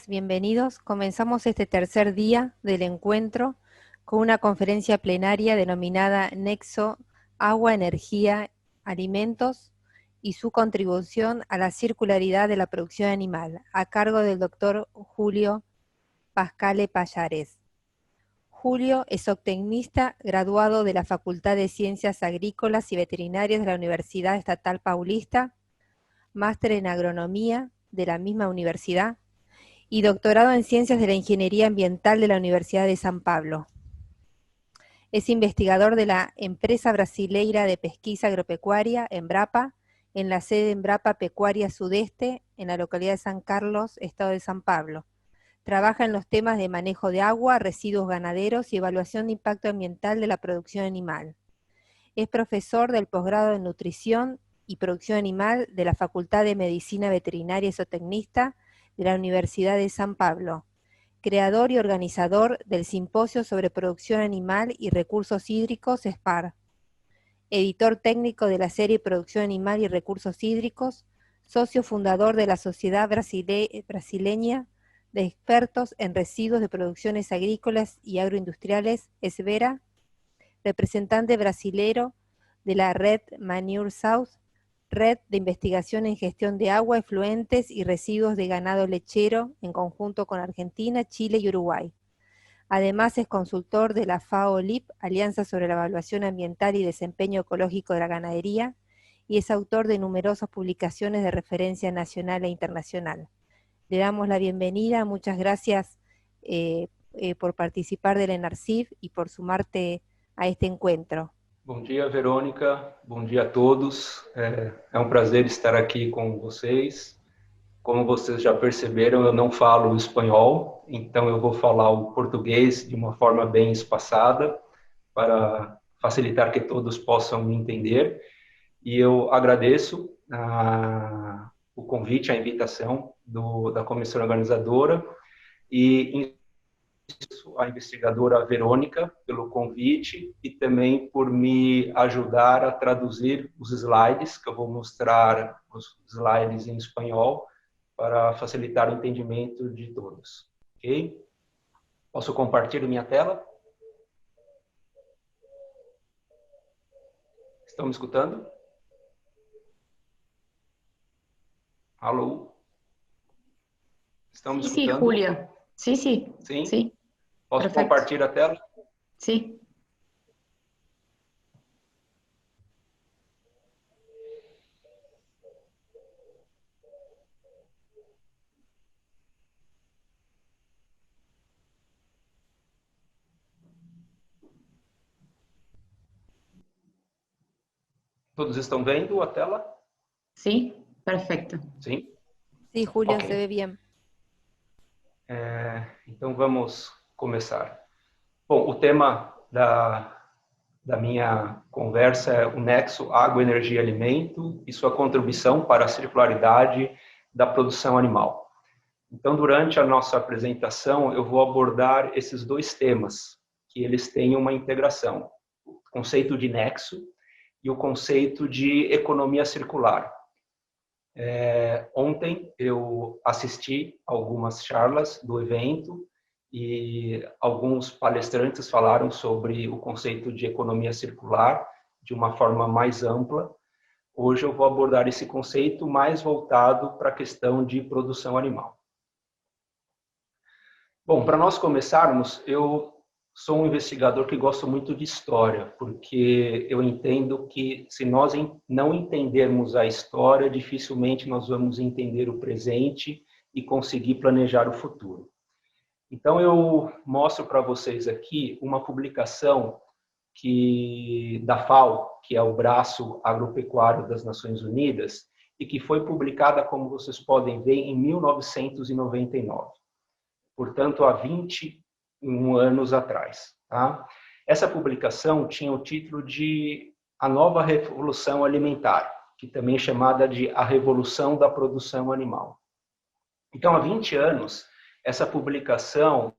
bienvenidos. Comenzamos este tercer día del encuentro con una conferencia plenaria denominada Nexo Agua, Energía, Alimentos y su contribución a la circularidad de la producción animal, a cargo del doctor Julio Pascale Pallares. Julio es zootecnista graduado de la Facultad de Ciencias Agrícolas y Veterinarias de la Universidad Estatal Paulista, máster en Agronomía de la misma universidad y doctorado en Ciencias de la Ingeniería Ambiental de la Universidad de San Pablo. Es investigador de la Empresa Brasileira de Pesquisa Agropecuaria, Embrapa, en la sede Embrapa Pecuaria Sudeste, en la localidad de San Carlos, estado de San Pablo. Trabaja en los temas de manejo de agua, residuos ganaderos y evaluación de impacto ambiental de la producción animal. Es profesor del posgrado en Nutrición y Producción Animal de la Facultad de Medicina Veterinaria y Zootecnista de la Universidad de San Pablo. Creador y organizador del Simposio sobre Producción Animal y Recursos Hídricos, SPAR. Editor técnico de la serie Producción Animal y Recursos Hídricos, socio fundador de la Sociedad Brasileña de Expertos en Residuos de Producciones Agrícolas y Agroindustriales, SBERA, representante brasilero de la Red Manure South, Red de Investigación en Gestión de Agua, Efluentes y Residuos de Ganado Lechero, en conjunto con Argentina, Chile y Uruguay. Además es consultor de la FAO-LIP, Alianza sobre la Evaluación Ambiental y Desempeño Ecológico de la Ganadería, y es autor de numerosas publicaciones de referencia nacional e internacional. Le damos la bienvenida, muchas gracias por participar del ENARCIF y por sumarte a este encuentro. Bom dia, Verônica. Bom dia a todos. É um prazer estar aqui com vocês. Como vocês já perceberam, eu não falo espanhol, então eu vou falar o português de uma forma bem espaçada para facilitar que todos possam me entender. E eu agradeço o convite, a invitação da comissão organizadora e a investigadora Verônica pelo convite e também por me ajudar a traduzir os slides, que eu vou mostrar os slides em espanhol para facilitar o entendimento de todos. Ok? Posso compartilhar minha tela? Estão me escutando? Alô? Estão me escutando? Sí, Julia. Sí. Sim? Posso Perfecto. Compartilhar a tela? Sí. Todos estão vendo a tela? Sí, perfecto. Sim? Sí, Julio, Okay. Se ve bien. Então vamos começar. Bom, o tema da minha conversa é o nexo água, energia e alimento e sua contribuição para a circularidade da produção animal. Então, durante a nossa apresentação, eu vou abordar esses dois temas, que eles têm uma integração. O conceito de nexo e o conceito de economia circular. Ontem eu assisti algumas charlas do evento e alguns palestrantes falaram sobre o conceito de economia circular de uma forma mais ampla. Hoje eu vou abordar esse conceito mais voltado para a questão de produção animal. Bom, para nós começarmos, eu sou um investigador que gosto muito de história, porque eu entendo que se nós não entendermos a história, dificilmente nós vamos entender o presente e conseguir planejar o futuro. Então eu mostro para vocês aqui uma publicação da FAO, que é o braço agropecuário das Nações Unidas, e que foi publicada, como vocês podem ver, em 1999. Portanto, há 21 anos atrás. Tá? Essa publicação tinha o título de A Nova Revolução Alimentar, que também é chamada de A Revolução da Produção Animal. Então, há 20 anos, essa publicação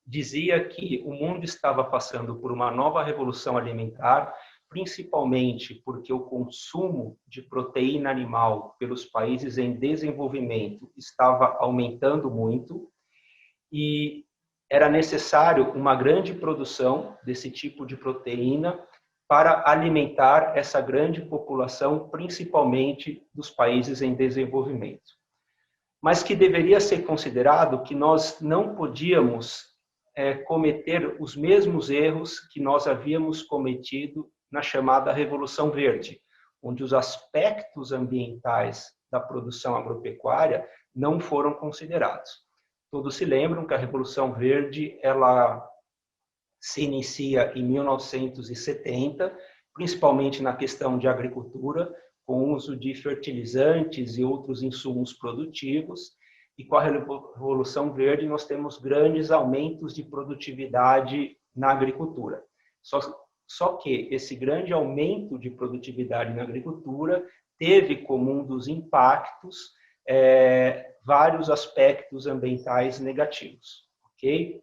dizia que o mundo estava passando por uma nova revolução alimentar, principalmente porque o consumo de proteína animal pelos países em desenvolvimento estava aumentando muito e era necessário uma grande produção desse tipo de proteína para alimentar essa grande população, principalmente dos países em desenvolvimento. Mas que deveria ser considerado que nós não podíamos cometer os mesmos erros que nós havíamos cometido na chamada Revolução Verde, onde os aspectos ambientais da produção agropecuária não foram considerados. Todos se lembram que a Revolução Verde ela se inicia em 1970, principalmente na questão de agricultura, com o uso de fertilizantes e outros insumos produtivos. E com a Revolução Verde nós temos grandes aumentos de produtividade na agricultura. Só que esse grande aumento de produtividade na agricultura teve como um dos impactos vários aspectos ambientais negativos, ok?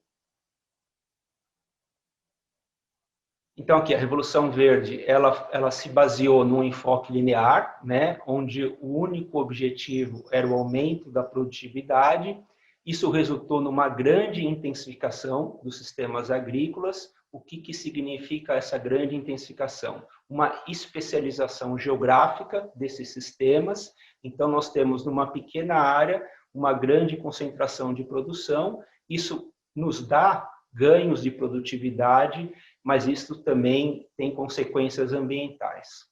Então, aqui, a Revolução Verde, ela se baseou num enfoque linear, né, onde o único objetivo era o aumento da produtividade. Isso resultou numa grande intensificação dos sistemas agrícolas. O que significa essa grande intensificação? Uma especialização geográfica desses sistemas. Então, nós temos numa pequena área uma grande concentração de produção. Isso nos dá ganhos de produtividade, mas isso também tem consequências ambientais.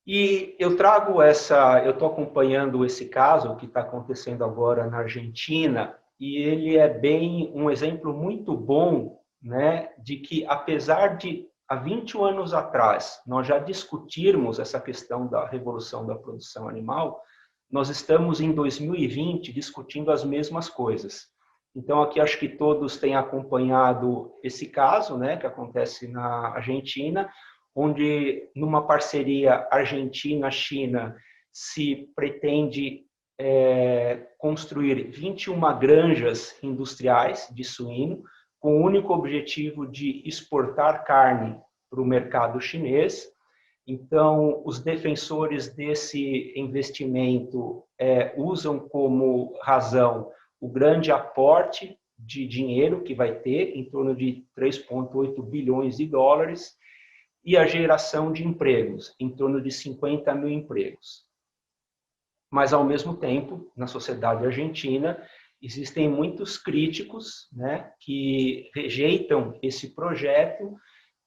E eu estou acompanhando esse caso que está acontecendo agora na Argentina, e ele é bem um exemplo muito bom, né, de que apesar de há 21 anos atrás nós já discutirmos essa questão da revolução da produção animal, nós estamos em 2020 discutindo as mesmas coisas. Então, aqui acho que todos têm acompanhado esse caso, né, que acontece na Argentina, onde numa parceria Argentina-China se pretende construir 21 granjas industriais de suíno, com o único objetivo de exportar carne para o mercado chinês. Então, os defensores desse investimento usam como razão o grande aporte de dinheiro que vai ter, em torno de 3,8 bilhões de dólares, e a geração de empregos, em torno de 50 mil empregos. Mas, ao mesmo tempo, na sociedade argentina, existem muitos críticos, né, que rejeitam esse projeto,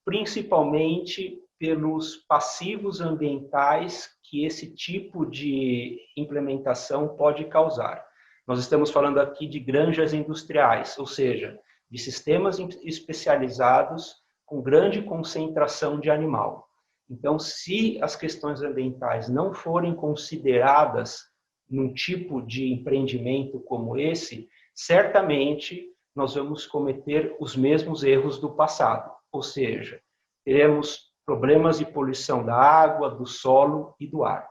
principalmente pelos passivos ambientais que esse tipo de implementação pode causar. Nós estamos falando aqui de granjas industriais, ou seja, de sistemas especializados com grande concentração de animal. Então, se as questões ambientais não forem consideradas num tipo de empreendimento como esse, certamente nós vamos cometer os mesmos erros do passado, ou seja, teremos problemas de poluição da água, do solo e do ar.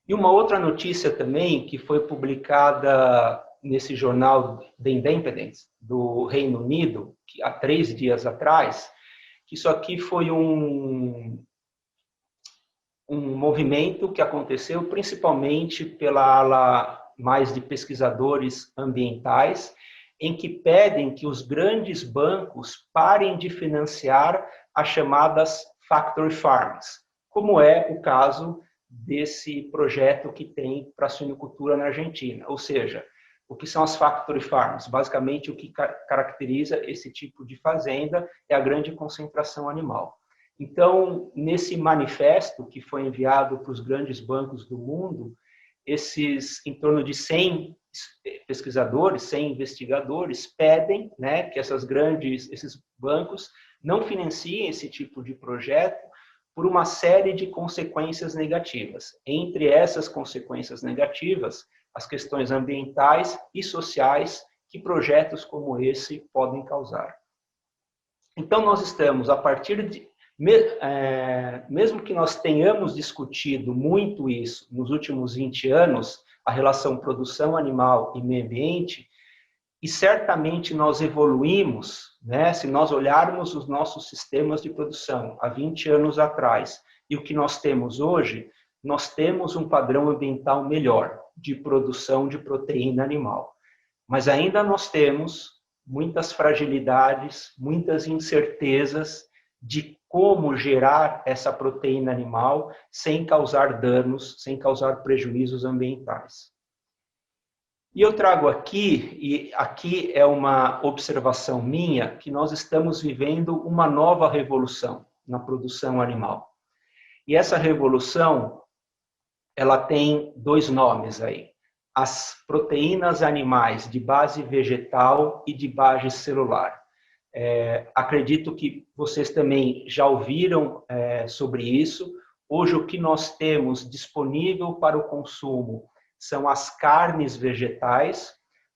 E uma outra notícia também, que foi publicada nesse jornal The Independent, do Reino Unido, que há 3 dias atrás, que isso aqui foi um movimento que aconteceu principalmente pela ala mais de pesquisadores ambientais, em que pedem que os grandes bancos parem de financiar as chamadas factory farms, como é o caso desse projeto que tem para a suinocultura na Argentina. Ou seja, o que são as factory farms? Basicamente, o que caracteriza esse tipo de fazenda é a grande concentração animal. Então, nesse manifesto que foi enviado para os grandes bancos do mundo, esses em torno de 100 pesquisadores, 100 investigadores pedem, né, que esses bancos não financiem esse tipo de projeto por uma série de consequências negativas. Entre essas consequências negativas, as questões ambientais e sociais que projetos como esse podem causar. Então, nós estamos, a partir de... mesmo que nós tenhamos discutido muito isso nos últimos 20 anos, a relação produção animal e meio ambiente, E certamente nós evoluímos, né? Se nós olharmos os nossos sistemas de produção há 20 anos atrás e o que nós temos hoje, nós temos um padrão ambiental melhor de produção de proteína animal. Mas ainda nós temos muitas fragilidades, muitas incertezas de como gerar essa proteína animal sem causar danos, sem causar prejuízos ambientais. E eu trago aqui, e aqui é uma observação minha, que nós estamos vivendo uma nova revolução na produção animal. E essa revolução, ela tem dois nomes aí. As proteínas animais de base vegetal e de base celular. Acredito que vocês também já ouviram sobre isso. Hoje o que nós temos disponível para o consumo são as carnes vegetais.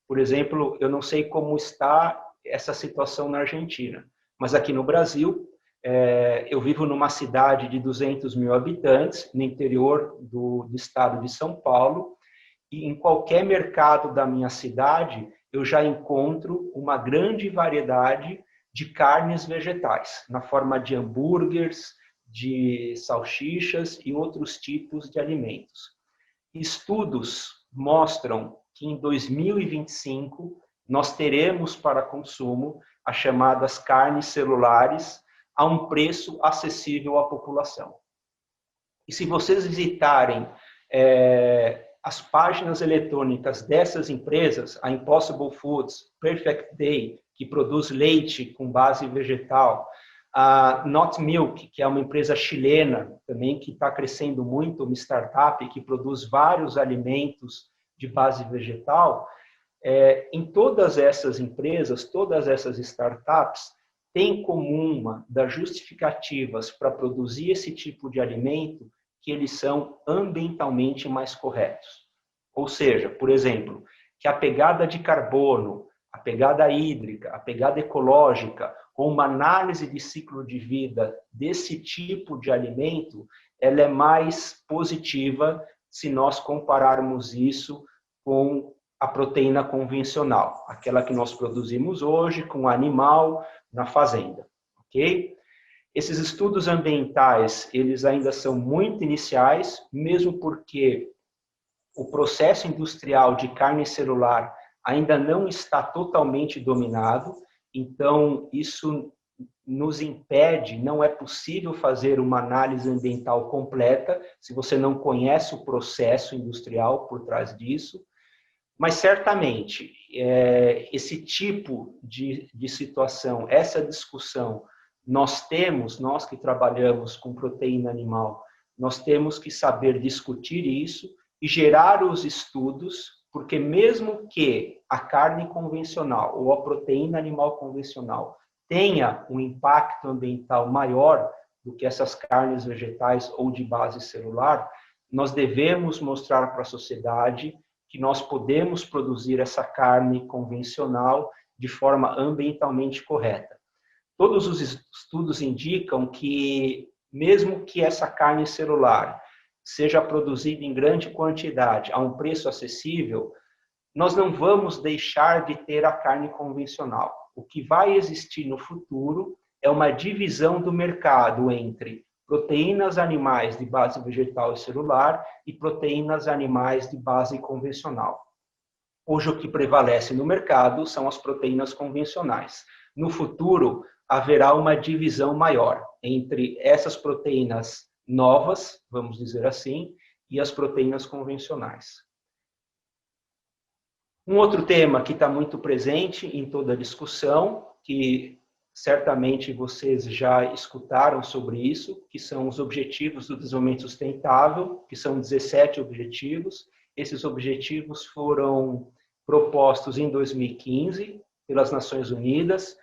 Por exemplo, eu não sei como está essa situação na Argentina, mas aqui no Brasil, eu vivo numa cidade de 200 mil habitantes, no interior do estado de São Paulo, e em qualquer mercado da minha cidade, eu já encontro uma grande variedade de carnes vegetais, na forma de hambúrgueres, de salsichas e outros tipos de alimentos. Estudos mostram que em 2025 nós teremos para consumo as chamadas carnes celulares a um preço acessível à população. E se vocês visitarem as páginas eletrônicas dessas empresas, a Impossible Foods, Perfect Day, que produz leite com base vegetal, a Not Milk, que é uma empresa chilena também que está crescendo muito, uma startup que produz vários alimentos de base vegetal, em todas essas empresas, todas essas startups, têm em comum uma das justificativas para produzir esse tipo de alimento que eles são ambientalmente mais corretos. Ou seja, por exemplo, que a pegada de carbono, a pegada hídrica, a pegada ecológica, com uma análise de ciclo de vida desse tipo de alimento, ela é mais positiva se nós compararmos isso com a proteína convencional, aquela que nós produzimos hoje com animal na fazenda, ok? Esses estudos ambientais, eles ainda são muito iniciais, mesmo porque o processo industrial de carne celular ainda não está totalmente dominado, então isso nos impede, não é possível fazer uma análise ambiental completa se você não conhece o processo industrial por trás disso, mas certamente esse tipo de situação, essa discussão, nós que trabalhamos com proteína animal, nós temos que saber discutir isso e gerar os estudos, porque mesmo que a carne convencional ou a proteína animal convencional tenha um impacto ambiental maior do que essas carnes vegetais ou de base celular, nós devemos mostrar para a sociedade que nós podemos produzir essa carne convencional de forma ambientalmente correta. Todos os estudos indicam que, mesmo que essa carne celular seja produzida em grande quantidade a um preço acessível, nós não vamos deixar de ter a carne convencional. O que vai existir no futuro é uma divisão do mercado entre proteínas animais de base vegetal e celular e proteínas animais de base convencional. Hoje o que prevalece no mercado são as proteínas convencionais. No futuro, haverá uma divisão maior entre essas proteínas novas, vamos dizer assim, e as proteínas convencionais. Um outro tema que está muito presente em toda a discussão, que certamente vocês já escutaram sobre isso, que são os Objetivos do Desenvolvimento Sustentável, que são 17 objetivos. Esses objetivos foram propostos em 2015 pelas Nações Unidas.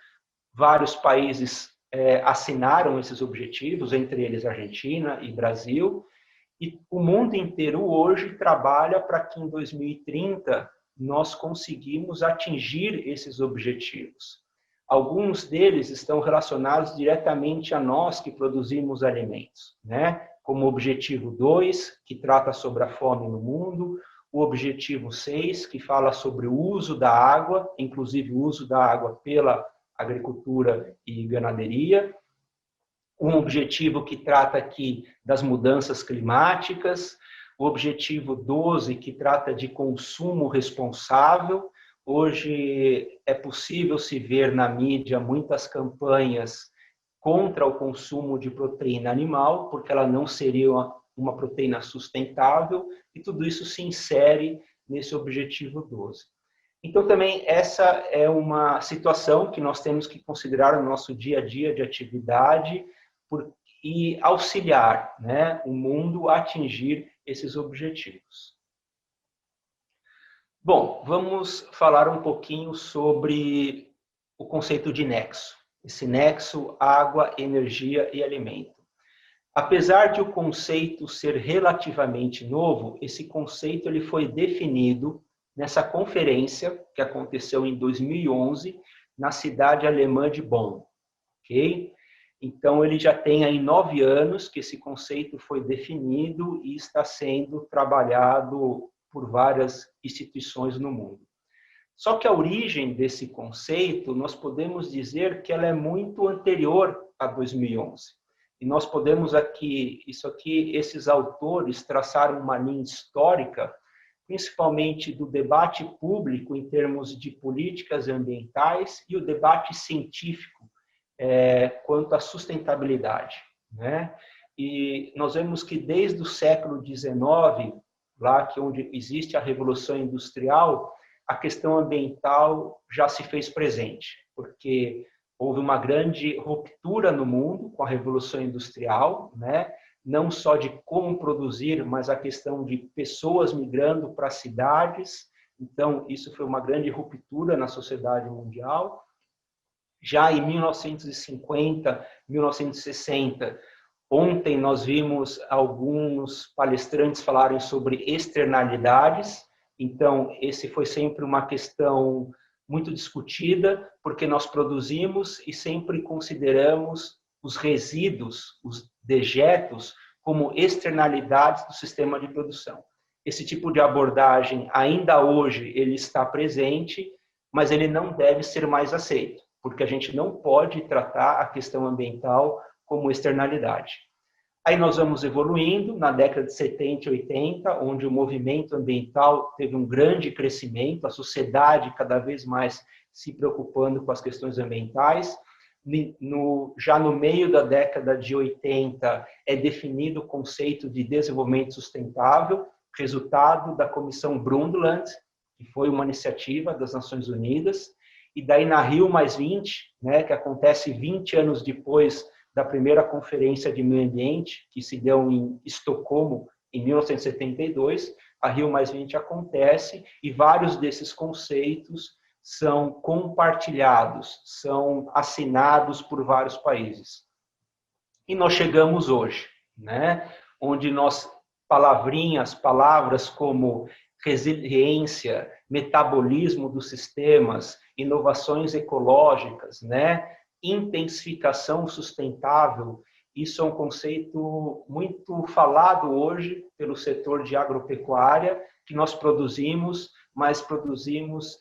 Vários países assinaram esses objetivos, entre eles Argentina e Brasil. E o mundo inteiro hoje trabalha para que em 2030 nós conseguimos atingir esses objetivos. Alguns deles estão relacionados diretamente a nós que produzimos alimentos, né? Como o objetivo 2, que trata sobre a fome no mundo, o objetivo 6, que fala sobre o uso da água, inclusive o uso da água pela agricultura e ganaderia. Um objetivo que trata aqui das mudanças climáticas, o objetivo 12, que trata de consumo responsável. Hoje é possível se ver na mídia muitas campanhas contra o consumo de proteína animal, porque ela não seria uma proteína sustentável, e tudo isso se insere nesse objetivo 12. Então, também, essa é uma situação que nós temos que considerar no nosso dia a dia de atividade e auxiliar, né, o mundo a atingir esses objetivos. Bom, vamos falar um pouquinho sobre o conceito de nexo. Esse nexo, água, energia e alimento. Apesar de o conceito ser relativamente novo, esse conceito ele foi definido nessa conferência que aconteceu em 2011 na cidade alemã de Bonn. Okay? Então, ele já tem aí 9 anos que esse conceito foi definido e está sendo trabalhado por várias instituições no mundo. Só que a origem desse conceito, nós podemos dizer que ela é muito anterior a 2011. E nós podemos esses autores traçaram uma linha histórica, principalmente do debate público em termos de políticas ambientais e o debate científico quanto à sustentabilidade, né? E nós vemos que desde o século XIX, lá onde existe a Revolução Industrial, a questão ambiental já se fez presente, porque houve uma grande ruptura no mundo com a Revolução Industrial, né? Não só de como produzir, mas a questão de pessoas migrando para cidades. Então, isso foi uma grande ruptura na sociedade mundial. Já em 1950, 1960, ontem nós vimos alguns palestrantes falarem sobre externalidades. Então, esse foi sempre uma questão muito discutida, porque nós produzimos e sempre consideramos os resíduos, os dejetos, como externalidades do sistema de produção. Esse tipo de abordagem, ainda hoje, ele está presente, mas ele não deve ser mais aceito, porque a gente não pode tratar a questão ambiental como externalidade. Aí nós vamos evoluindo, na década de 70 e 80, onde o movimento ambiental teve um grande crescimento, a sociedade cada vez mais se preocupando com as questões ambientais. Já no meio da década de 80, é definido o conceito de desenvolvimento sustentável, resultado da Comissão Brundtland, que foi uma iniciativa das Nações Unidas, e daí na Rio+20, né, que acontece 20 anos depois da primeira conferência de meio ambiente, que se deu em Estocolmo, em 1972, a Rio+20 acontece e vários desses conceitos são compartilhados, são assinados por vários países. E nós chegamos hoje, né, onde palavras como resiliência, metabolismo dos sistemas, inovações ecológicas, né, intensificação sustentável, isso é um conceito muito falado hoje pelo setor de agropecuária, que nós produzimos, mas produzimos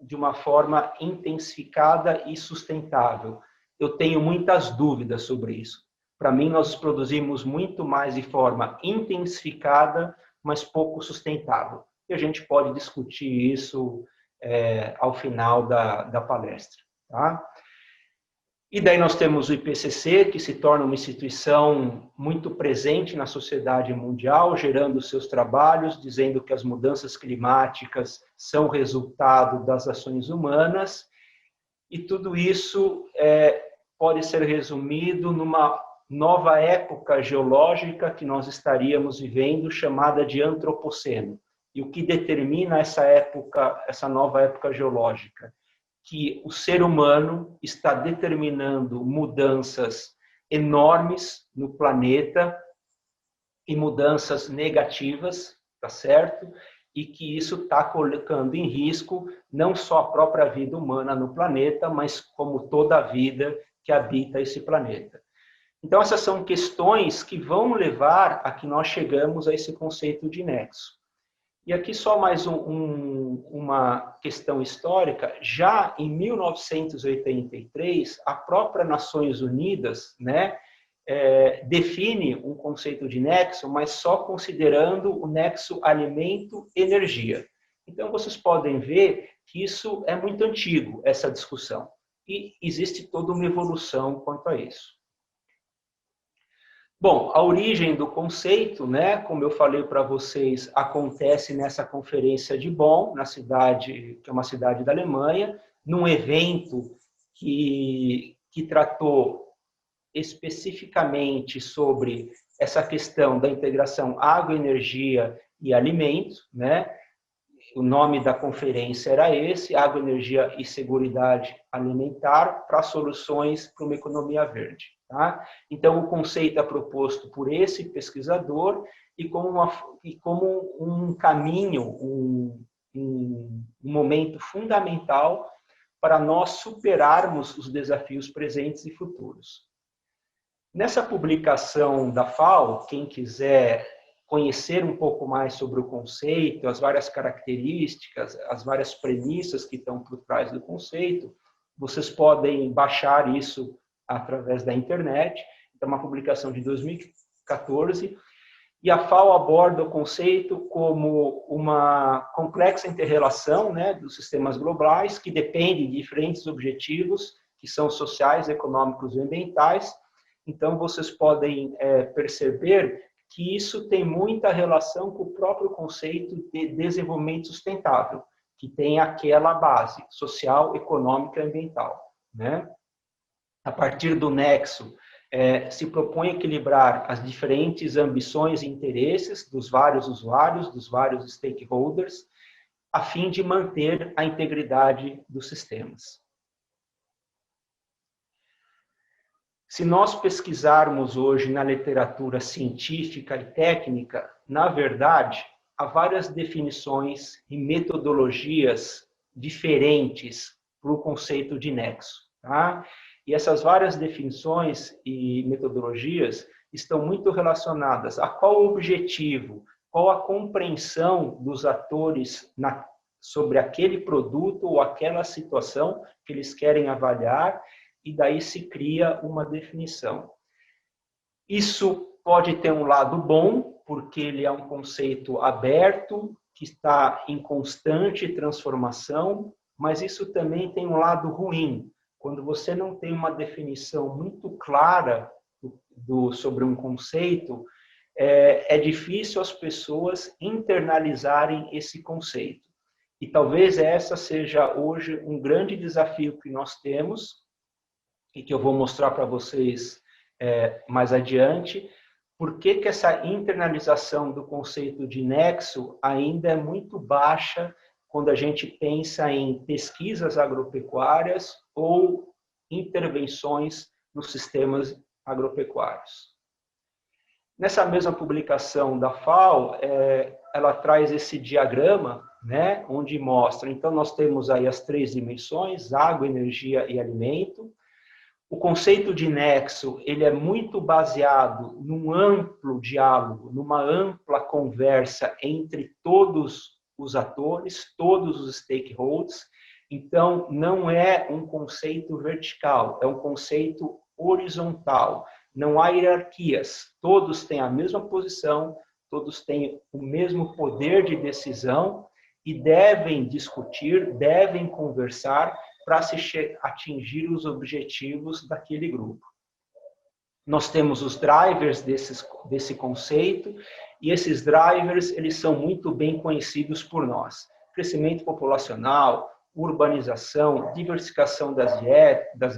de uma forma intensificada e sustentável. Eu tenho muitas dúvidas sobre isso. Para mim, nós produzimos muito mais de forma intensificada, mas pouco sustentável. E a gente pode discutir isso ao final da palestra. Tá? E daí nós temos o IPCC, que se torna uma instituição muito presente na sociedade mundial, gerando seus trabalhos, dizendo que as mudanças climáticas são resultado das ações humanas, e tudo isso pode ser resumido numa nova época geológica que nós estaríamos vivendo, chamada de antropoceno. E o que determina essa nova época geológica? Que o ser humano está determinando mudanças enormes no planeta e mudanças negativas, tá certo? E que isso está colocando em risco não só a própria vida humana no planeta, mas como toda a vida que habita esse planeta. Então, essas são questões que vão levar a que nós chegamos a esse conceito de nexo. E aqui só mais uma questão histórica. Já em 1983, a própria Nações Unidas, né, define um conceito de nexo, mas só considerando o nexo alimento-energia. Então, vocês podem ver que isso é muito antigo, essa discussão. E existe toda uma evolução quanto a isso. Bom, a origem do conceito, né, como eu falei para vocês, acontece nessa conferência de Bonn, na cidade, que é uma cidade da Alemanha, num evento que tratou especificamente sobre essa questão da integração água, energia e alimentos, né? O nome da conferência era esse, Água, Energia e Seguridade Alimentar para soluções para uma economia verde. Tá? Então, o conceito é proposto por esse pesquisador e como um caminho, um momento fundamental para nós superarmos os desafios presentes e futuros. Nessa publicação da FAO, quem quiser conhecer um pouco mais sobre o conceito, as várias características, as várias premissas que estão por trás do conceito, vocês podem baixar isso através da internet. É uma publicação de 2014, e a FAO aborda o conceito como uma complexa inter-relação, né, dos sistemas globais, que dependem de diferentes objetivos, que são sociais, econômicos e ambientais. Então, vocês podem perceber que isso tem muita relação com o próprio conceito de desenvolvimento sustentável, que tem aquela base social, econômica e ambiental, né? A partir do nexo, se propõe equilibrar as diferentes ambições e interesses dos vários usuários, dos vários stakeholders, a fim de manter a integridade dos sistemas. Se nós pesquisarmos hoje na literatura científica e técnica, na verdade, há várias definições e metodologias diferentes para o conceito de nexo. Tá? E essas várias definições e metodologias estão muito relacionadas a qual o objetivo, qual a compreensão dos atores sobre aquele produto ou aquela situação que eles querem avaliar, e daí se cria uma definição. Isso pode ter um lado bom, porque ele é um conceito aberto, que está em constante transformação, mas isso também tem um lado ruim. Quando você não tem uma definição muito clara sobre um conceito, é difícil as pessoas internalizarem esse conceito. E talvez essa seja hoje um grande desafio que nós temos, e que eu vou mostrar para vocês mais adiante, por que essa internalização do conceito de nexo ainda é muito baixa quando a gente pensa em pesquisas agropecuárias ou intervenções nos sistemas agropecuários. Nessa mesma publicação da FAO, ela traz esse diagrama, né, onde mostra, então nós temos aí as três dimensões, água, energia e alimento. O conceito de nexo, ele é muito baseado num amplo diálogo, numa ampla conversa entre todos os atores, todos os stakeholders. Então, não é um conceito vertical, é um conceito horizontal. Não há hierarquias, todos têm a mesma posição, todos têm o mesmo poder de decisão e devem discutir, devem conversar para se atingir os objetivos daquele grupo. Nós temos os drivers desse conceito, e esses drivers eles são muito bem conhecidos por nós. Crescimento populacional, urbanização, diversificação das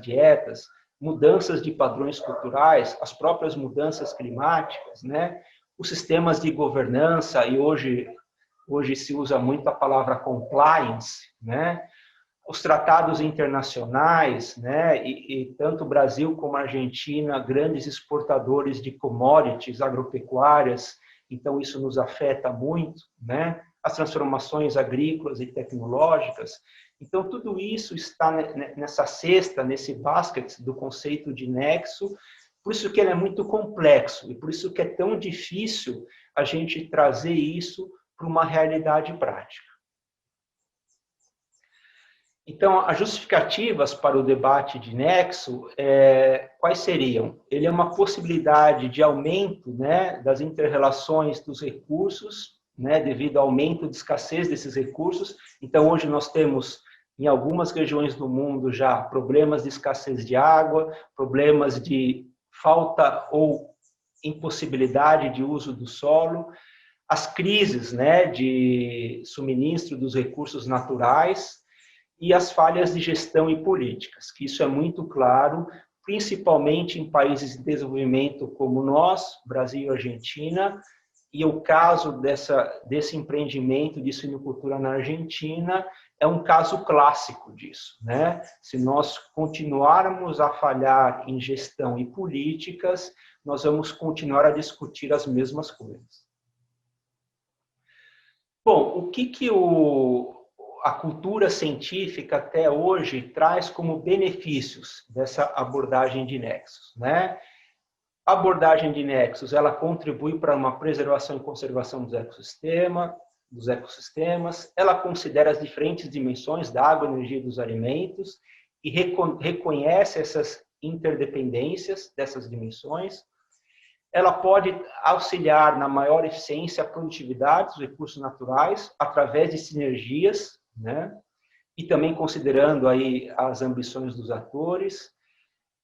dietas, mudanças de padrões culturais, as próprias mudanças climáticas, né? Os sistemas de governança, e hoje se usa muito a palavra compliance, né? Os tratados internacionais, né, e tanto o Brasil como a Argentina, grandes exportadores de commodities agropecuárias, então isso nos afeta muito, né? As transformações agrícolas e tecnológicas. Então, tudo isso está nessa cesta, nesse basket do conceito de nexo, por isso que ele é muito complexo, e por isso que é tão difícil a gente trazer isso para uma realidade prática. Então, as justificativas para o debate de nexo, quais seriam? Ele é uma possibilidade de aumento, né, das inter-relações dos recursos, né, devido ao aumento de escassez desses recursos. Então, hoje nós temos, em algumas regiões do mundo, já problemas de escassez de água, problemas de falta ou impossibilidade de uso do solo, as crises, né, de suministro dos recursos naturais, e as falhas de gestão e políticas, que isso é muito claro, principalmente em países de desenvolvimento como nós, Brasil e Argentina, e o caso desse empreendimento de suinocultura na Argentina é um caso clássico disso, né? Se nós continuarmos a falhar em gestão e políticas, nós vamos continuar a discutir as mesmas coisas. Bom, o que a cultura científica até hoje traz como benefícios dessa abordagem de nexos, né? A abordagem de nexos, ela contribui para uma preservação e conservação dos ecossistemas, ela considera as diferentes dimensões da água, energia e dos alimentos e reconhece essas interdependências dessas dimensões. Ela pode auxiliar na maior eficiência e produtividade dos recursos naturais através de sinergias, né? E também considerando aí as ambições dos atores.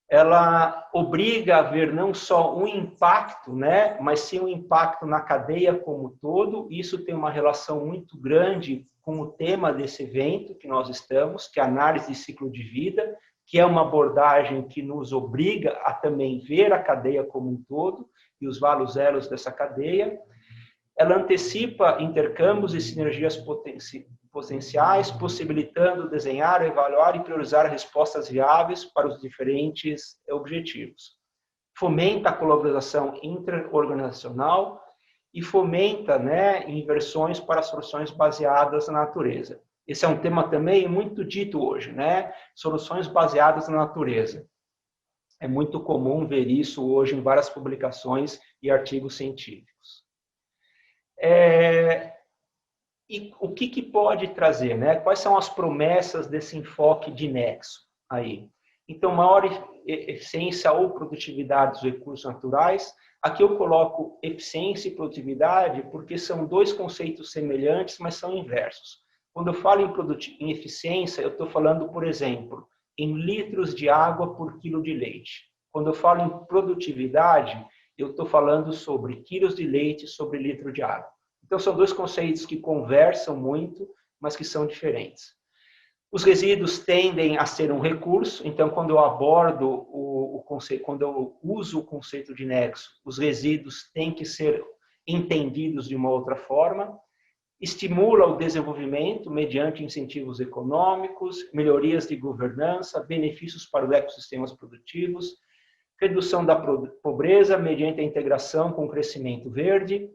Ela obriga a ver não só um impacto, né, mas sim um impacto na cadeia como um todo. Isso tem uma relação muito grande com o tema desse evento que nós estamos, que é a análise de ciclo de vida, que é uma abordagem que nos obriga a também ver a cadeia como um todo e os vários elos dessa cadeia. Ela antecipa intercâmbios e sinergias potenciais, possibilitando desenhar, avaliar e priorizar respostas viáveis para os diferentes objetivos. Fomenta a colaboração interorganizacional e fomenta, né, inversões para soluções baseadas na natureza. Esse é um tema também muito dito hoje, né? Soluções baseadas na natureza. É muito comum ver isso hoje em várias publicações e artigos científicos. E o que pode trazer, né? Quais são as promessas desse enfoque de nexo aí? Então, maior eficiência ou produtividade dos recursos naturais. Aqui eu coloco eficiência e produtividade porque são dois conceitos semelhantes, mas são inversos. Quando eu falo em eficiência, eu estou falando, por exemplo, em litros de água por quilo de leite. Quando eu falo em produtividade, eu estou falando sobre quilos de leite sobre litro de água. Então, são dois conceitos que conversam muito, mas que são diferentes. Os resíduos tendem a ser um recurso, então, quando eu abordo o conceito, quando eu uso o conceito de nexo, os resíduos têm que ser entendidos de uma outra forma. Estimula o desenvolvimento mediante incentivos econômicos, melhorias de governança, benefícios para os ecossistemas produtivos, redução da pobreza mediante a integração com o crescimento verde.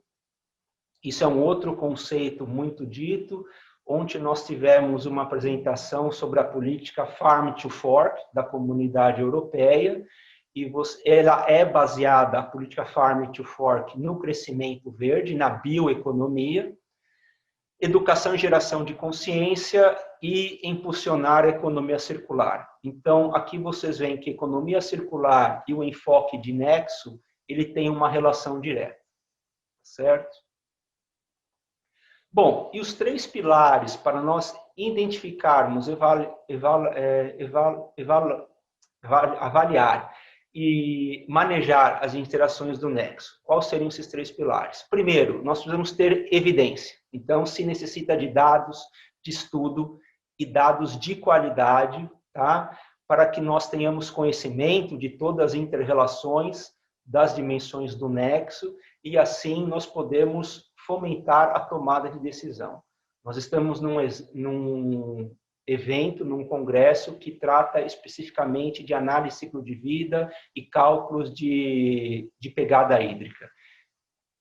Isso é um outro conceito muito dito. Ontem nós tivemos uma apresentação sobre a política Farm to Fork da Comunidade Europeia, e ela é baseada, a política Farm to Fork, no crescimento verde, na bioeconomia, educação e geração de consciência e impulsionar a economia circular. Então, aqui vocês veem que a economia circular e o enfoque de nexo, ele tem uma relação direta, certo? Bom, e os três pilares para nós identificarmos, avaliar e manejar as interações do nexo. Quais seriam esses três pilares? Primeiro, nós precisamos ter evidência. Então, se necessita de dados de estudo e dados de qualidade, tá? Para que nós tenhamos conhecimento de todas as inter-relações das dimensões do nexo e assim nós podemos fomentar a tomada de decisão. Nós estamos num evento, num congresso que trata especificamente de análise de ciclo de vida e cálculos de pegada hídrica.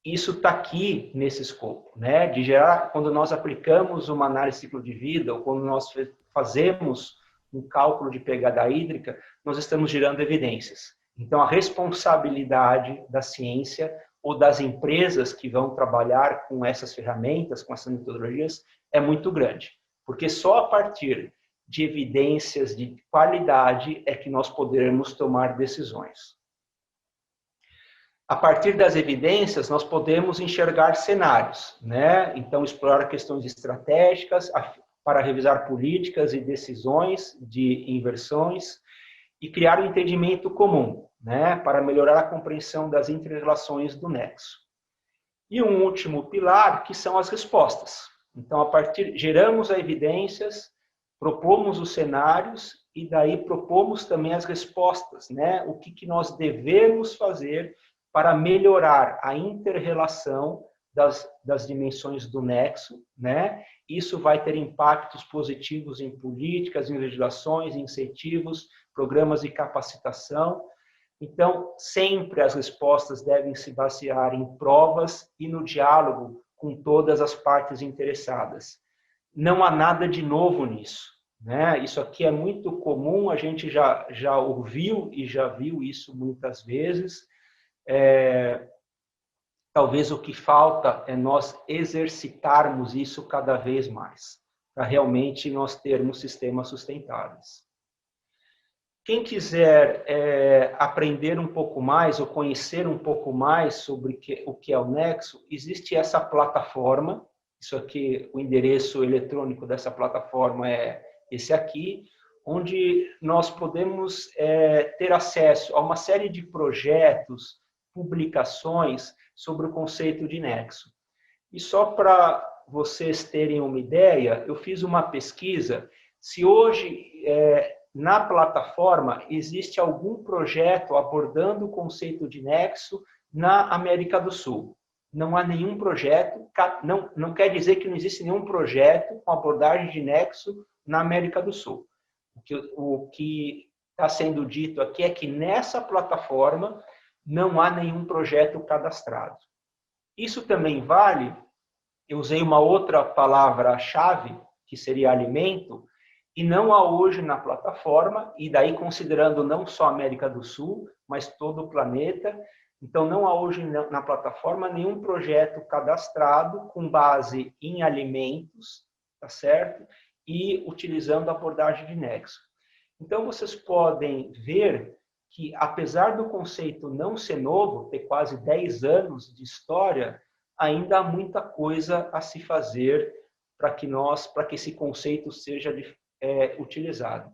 Isso está aqui nesse escopo, né? De gerar, quando nós aplicamos uma análise de ciclo de vida ou quando nós fazemos um cálculo de pegada hídrica, nós estamos gerando evidências. Então, a responsabilidade da ciência ou das empresas que vão trabalhar com essas ferramentas, com essas metodologias, é muito grande. Porque só a partir de evidências de qualidade é que nós poderemos tomar decisões. A partir das evidências, nós podemos enxergar cenários, né? Então, explorar questões estratégicas para revisar políticas e decisões de inversões e criar um entendimento comum, né? Para melhorar a compreensão das interrelações do nexo. E um último pilar, que são as respostas. Então, geramos as evidências, propomos os cenários e daí propomos também as respostas, né? O que nós devemos fazer para melhorar a inter-relação das dimensões do nexo, né? Isso vai ter impactos positivos em políticas, em legislações, incentivos, programas de capacitação. Então, sempre as respostas devem se basear em provas e no diálogo com todas as partes interessadas. Não há nada de novo nisso, né? Isso aqui é muito comum, a gente já ouviu e já viu isso muitas vezes. Talvez o que falta é nós exercitarmos isso cada vez mais, para realmente nós termos sistemas sustentáveis. Quem quiser aprender um pouco mais ou conhecer um pouco mais sobre o que é o Nexo, existe essa plataforma, isso aqui, o endereço eletrônico dessa plataforma é esse aqui, onde nós podemos ter acesso a uma série de projetos, publicações sobre o conceito de nexo. E só para vocês terem uma ideia, eu fiz uma pesquisa se hoje na plataforma existe algum projeto abordando o conceito de nexo na América do Sul. Não há nenhum projeto, não quer dizer que não existe nenhum projeto com abordagem de nexo na América do Sul. O que está sendo dito aqui é que nessa plataforma não há nenhum projeto cadastrado. Isso também vale, eu usei uma outra palavra-chave, que seria alimento, e não há hoje na plataforma, e daí considerando não só a América do Sul, mas todo o planeta, então não há hoje na plataforma nenhum projeto cadastrado com base em alimentos, tá certo? E utilizando a abordagem de nexo. Então vocês podem ver que, apesar do conceito não ser novo, ter quase 10 anos de história, ainda há muita coisa a se fazer para que esse conceito seja utilizado.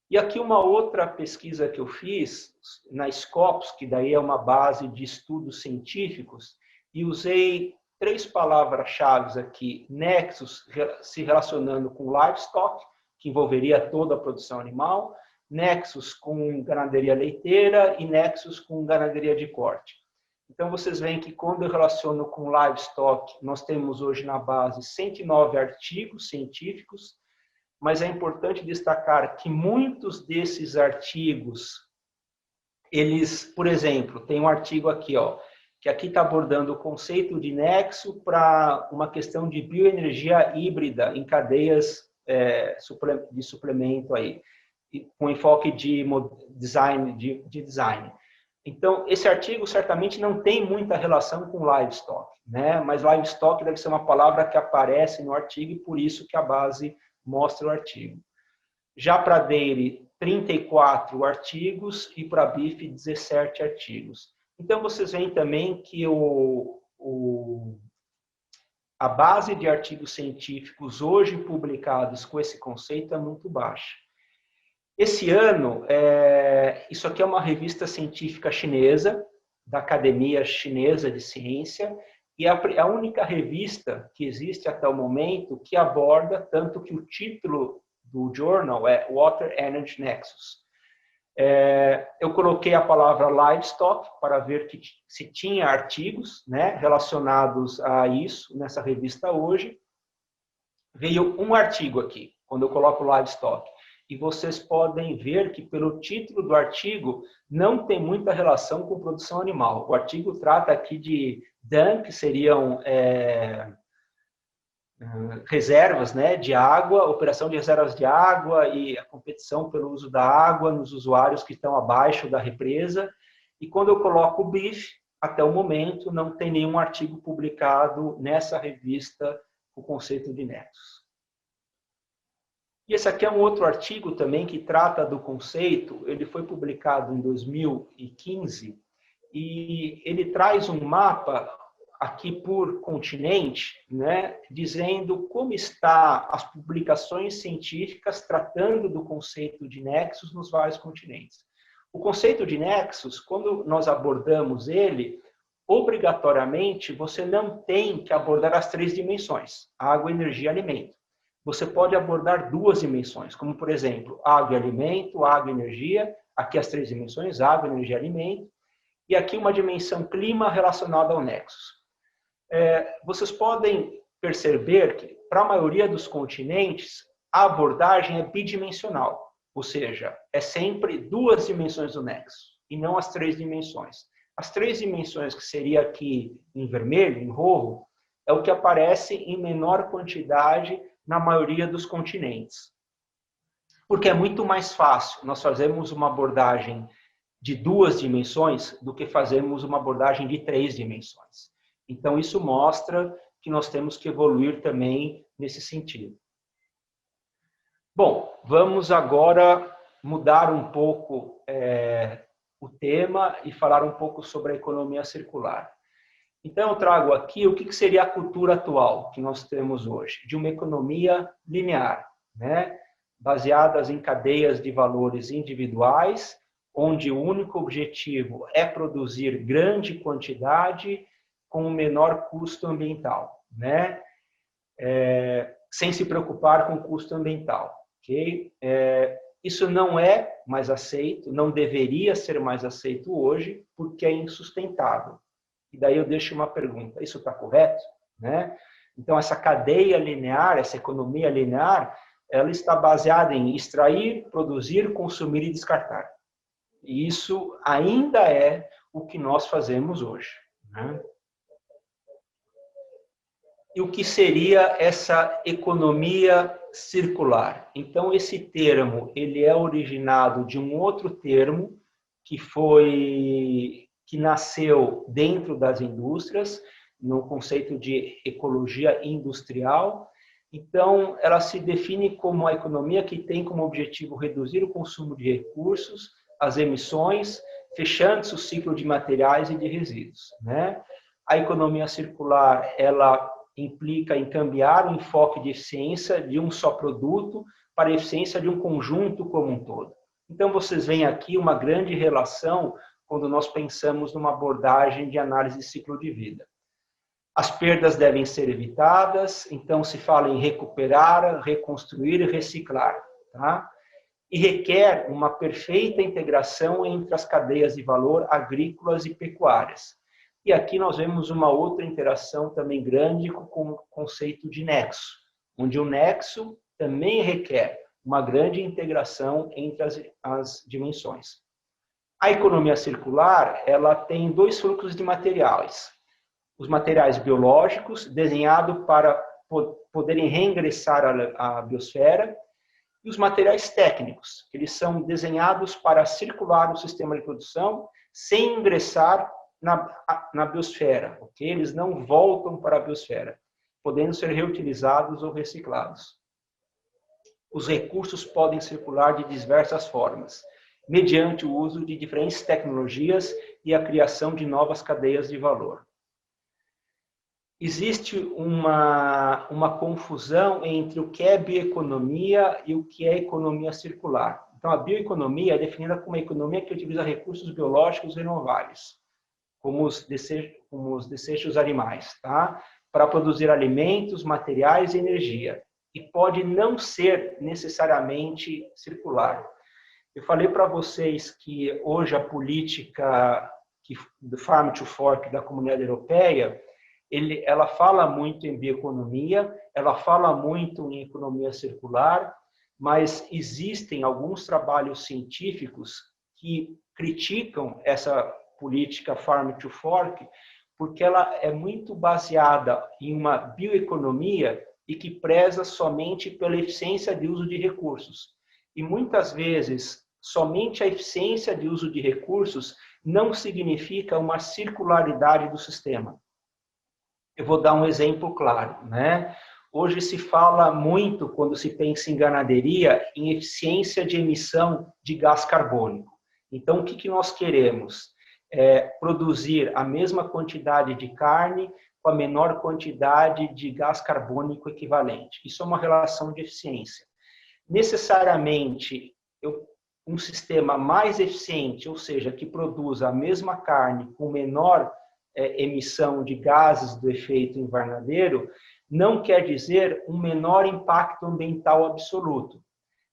E aqui uma outra pesquisa que eu fiz na Scopus, que daí é uma base de estudos científicos, e usei 3 palavras-chave aqui: nexus se relacionando com livestock, que envolveria toda a produção animal, nexus com ganaderia leiteira e nexus com ganaderia de corte. Então, vocês veem que quando eu relaciono com livestock, nós temos hoje na base 109 artigos científicos, mas é importante destacar que muitos desses artigos, eles, por exemplo, tem um artigo aqui, ó, que aqui está abordando o conceito de nexo para uma questão de bioenergia híbrida em cadeias de suplemento aí, com enfoque de design. Então, esse artigo certamente não tem muita relação com livestock, né? Mas livestock deve ser uma palavra que aparece no artigo e por isso que a base mostra o artigo. Já para dairy, 34 artigos e para beef, 17 artigos. Então, vocês veem também que a base de artigos científicos hoje publicados com esse conceito é muito baixa. Esse ano, isso aqui é uma revista científica chinesa, da Academia Chinesa de Ciência, e é a única revista que existe até o momento que aborda, tanto que o título do jornal é Water Energy Nexus. Eu coloquei a palavra livestock para ver se tinha artigos, né, relacionados a isso nessa revista hoje. Veio um artigo aqui, quando eu coloco livestock. E vocês podem ver que pelo título do artigo não tem muita relação com produção animal. O artigo trata aqui de DAM, que seriam reservas, né, de água, operação de reservas de água e a competição pelo uso da água nos usuários que estão abaixo da represa. E quando eu coloco o beef, até o momento, não tem nenhum artigo publicado nessa revista com o conceito de nexos. E esse aqui é um outro artigo também que trata do conceito, ele foi publicado em 2015, e ele traz um mapa aqui por continente, né, dizendo como está as publicações científicas tratando do conceito de nexos nos vários continentes. O conceito de nexos, quando nós abordamos ele, obrigatoriamente você não tem que abordar as 3 dimensões, água, energia e alimento. Você pode abordar 2 dimensões, como por exemplo, água e alimento, água e energia, aqui as 3 dimensões, água, energia e alimento, e aqui uma dimensão clima relacionada ao nexus. Vocês podem perceber que, para a maioria dos continentes, a abordagem é bidimensional, ou seja, é sempre 2 dimensões do nexo, e não as 3 dimensões. As 3 dimensões, que seria aqui em vermelho, em rojo, é o que aparece em menor quantidade na maioria dos continentes. Porque é muito mais fácil nós fazermos uma abordagem de 2 dimensões do que fazermos uma abordagem de 3 dimensões. Então, isso mostra que nós temos que evoluir também nesse sentido. Bom, vamos agora mudar um pouco o tema e falar um pouco sobre a economia circular. Então, eu trago aqui o que seria a cultura atual que nós temos hoje, de uma economia linear, né? Baseadas em cadeias de valores individuais, onde o único objetivo é produzir grande quantidade com o menor custo ambiental, né? Sem se preocupar com o custo ambiental, ok? Isso não é mais aceito, não deveria ser mais aceito hoje, porque é insustentável. E daí eu deixo uma pergunta, isso está correto? Né? Então, essa cadeia linear, essa economia linear, ela está baseada em extrair, produzir, consumir e descartar. E isso ainda é o que nós fazemos hoje. Né? E o que seria essa economia circular? Então, esse termo ele é originado de um outro termo que nasceu dentro das indústrias, no conceito de ecologia industrial. Então, ela se define como a economia que tem como objetivo reduzir o consumo de recursos, as emissões, fechando-se o ciclo de materiais e de resíduos. Né? A economia circular, ela implica em cambiar o enfoque de eficiência de um só produto para a eficiência de um conjunto como um todo. Então, vocês veem aqui uma grande relação quando nós pensamos numa abordagem de análise de ciclo de vida. As perdas devem ser evitadas, então se fala em recuperar, reconstruir e reciclar. Tá? E requer uma perfeita integração entre as cadeias de valor agrícolas e pecuárias. E aqui nós vemos uma outra interação também grande com o conceito de nexo, onde o nexo também requer uma grande integração entre as dimensões. A economia circular, ela tem 2 fluxos de materiais. Os materiais biológicos, desenhados para poderem reingressar à biosfera, e os materiais técnicos, que eles são desenhados para circular no sistema de produção sem ingressar na biosfera, ok? Eles não voltam para a biosfera, podendo ser reutilizados ou reciclados. Os recursos podem circular de diversas formas, mediante o uso de diferentes tecnologias e a criação de novas cadeias de valor. Existe uma confusão entre o que é bioeconomia e o que é economia circular. Então, a bioeconomia é definida como uma economia que utiliza recursos biológicos renováveis, como os desechos animais, tá? Para produzir alimentos, materiais e energia. E pode não ser necessariamente circular. Eu falei para vocês que hoje a política do Farm to Fork da Comunidade Europeia, ela fala muito em bioeconomia, ela fala muito em economia circular, mas existem alguns trabalhos científicos que criticam essa política Farm to Fork, porque ela é muito baseada em uma bioeconomia e que preza somente pela eficiência de uso de recursos. E muitas vezes somente a eficiência de uso de recursos não significa uma circularidade do sistema. Eu vou dar um exemplo claro, né? Hoje se fala muito, quando se pensa em ganaderia, em eficiência de emissão de gás carbônico. Então, o que nós queremos? Produzir a mesma quantidade de carne com a menor quantidade de gás carbônico equivalente. Isso é uma relação de eficiência. Necessariamente, um sistema mais eficiente, ou seja, que produza a mesma carne com menor emissão de gases do efeito invernadeiro, não quer dizer um menor impacto ambiental absoluto.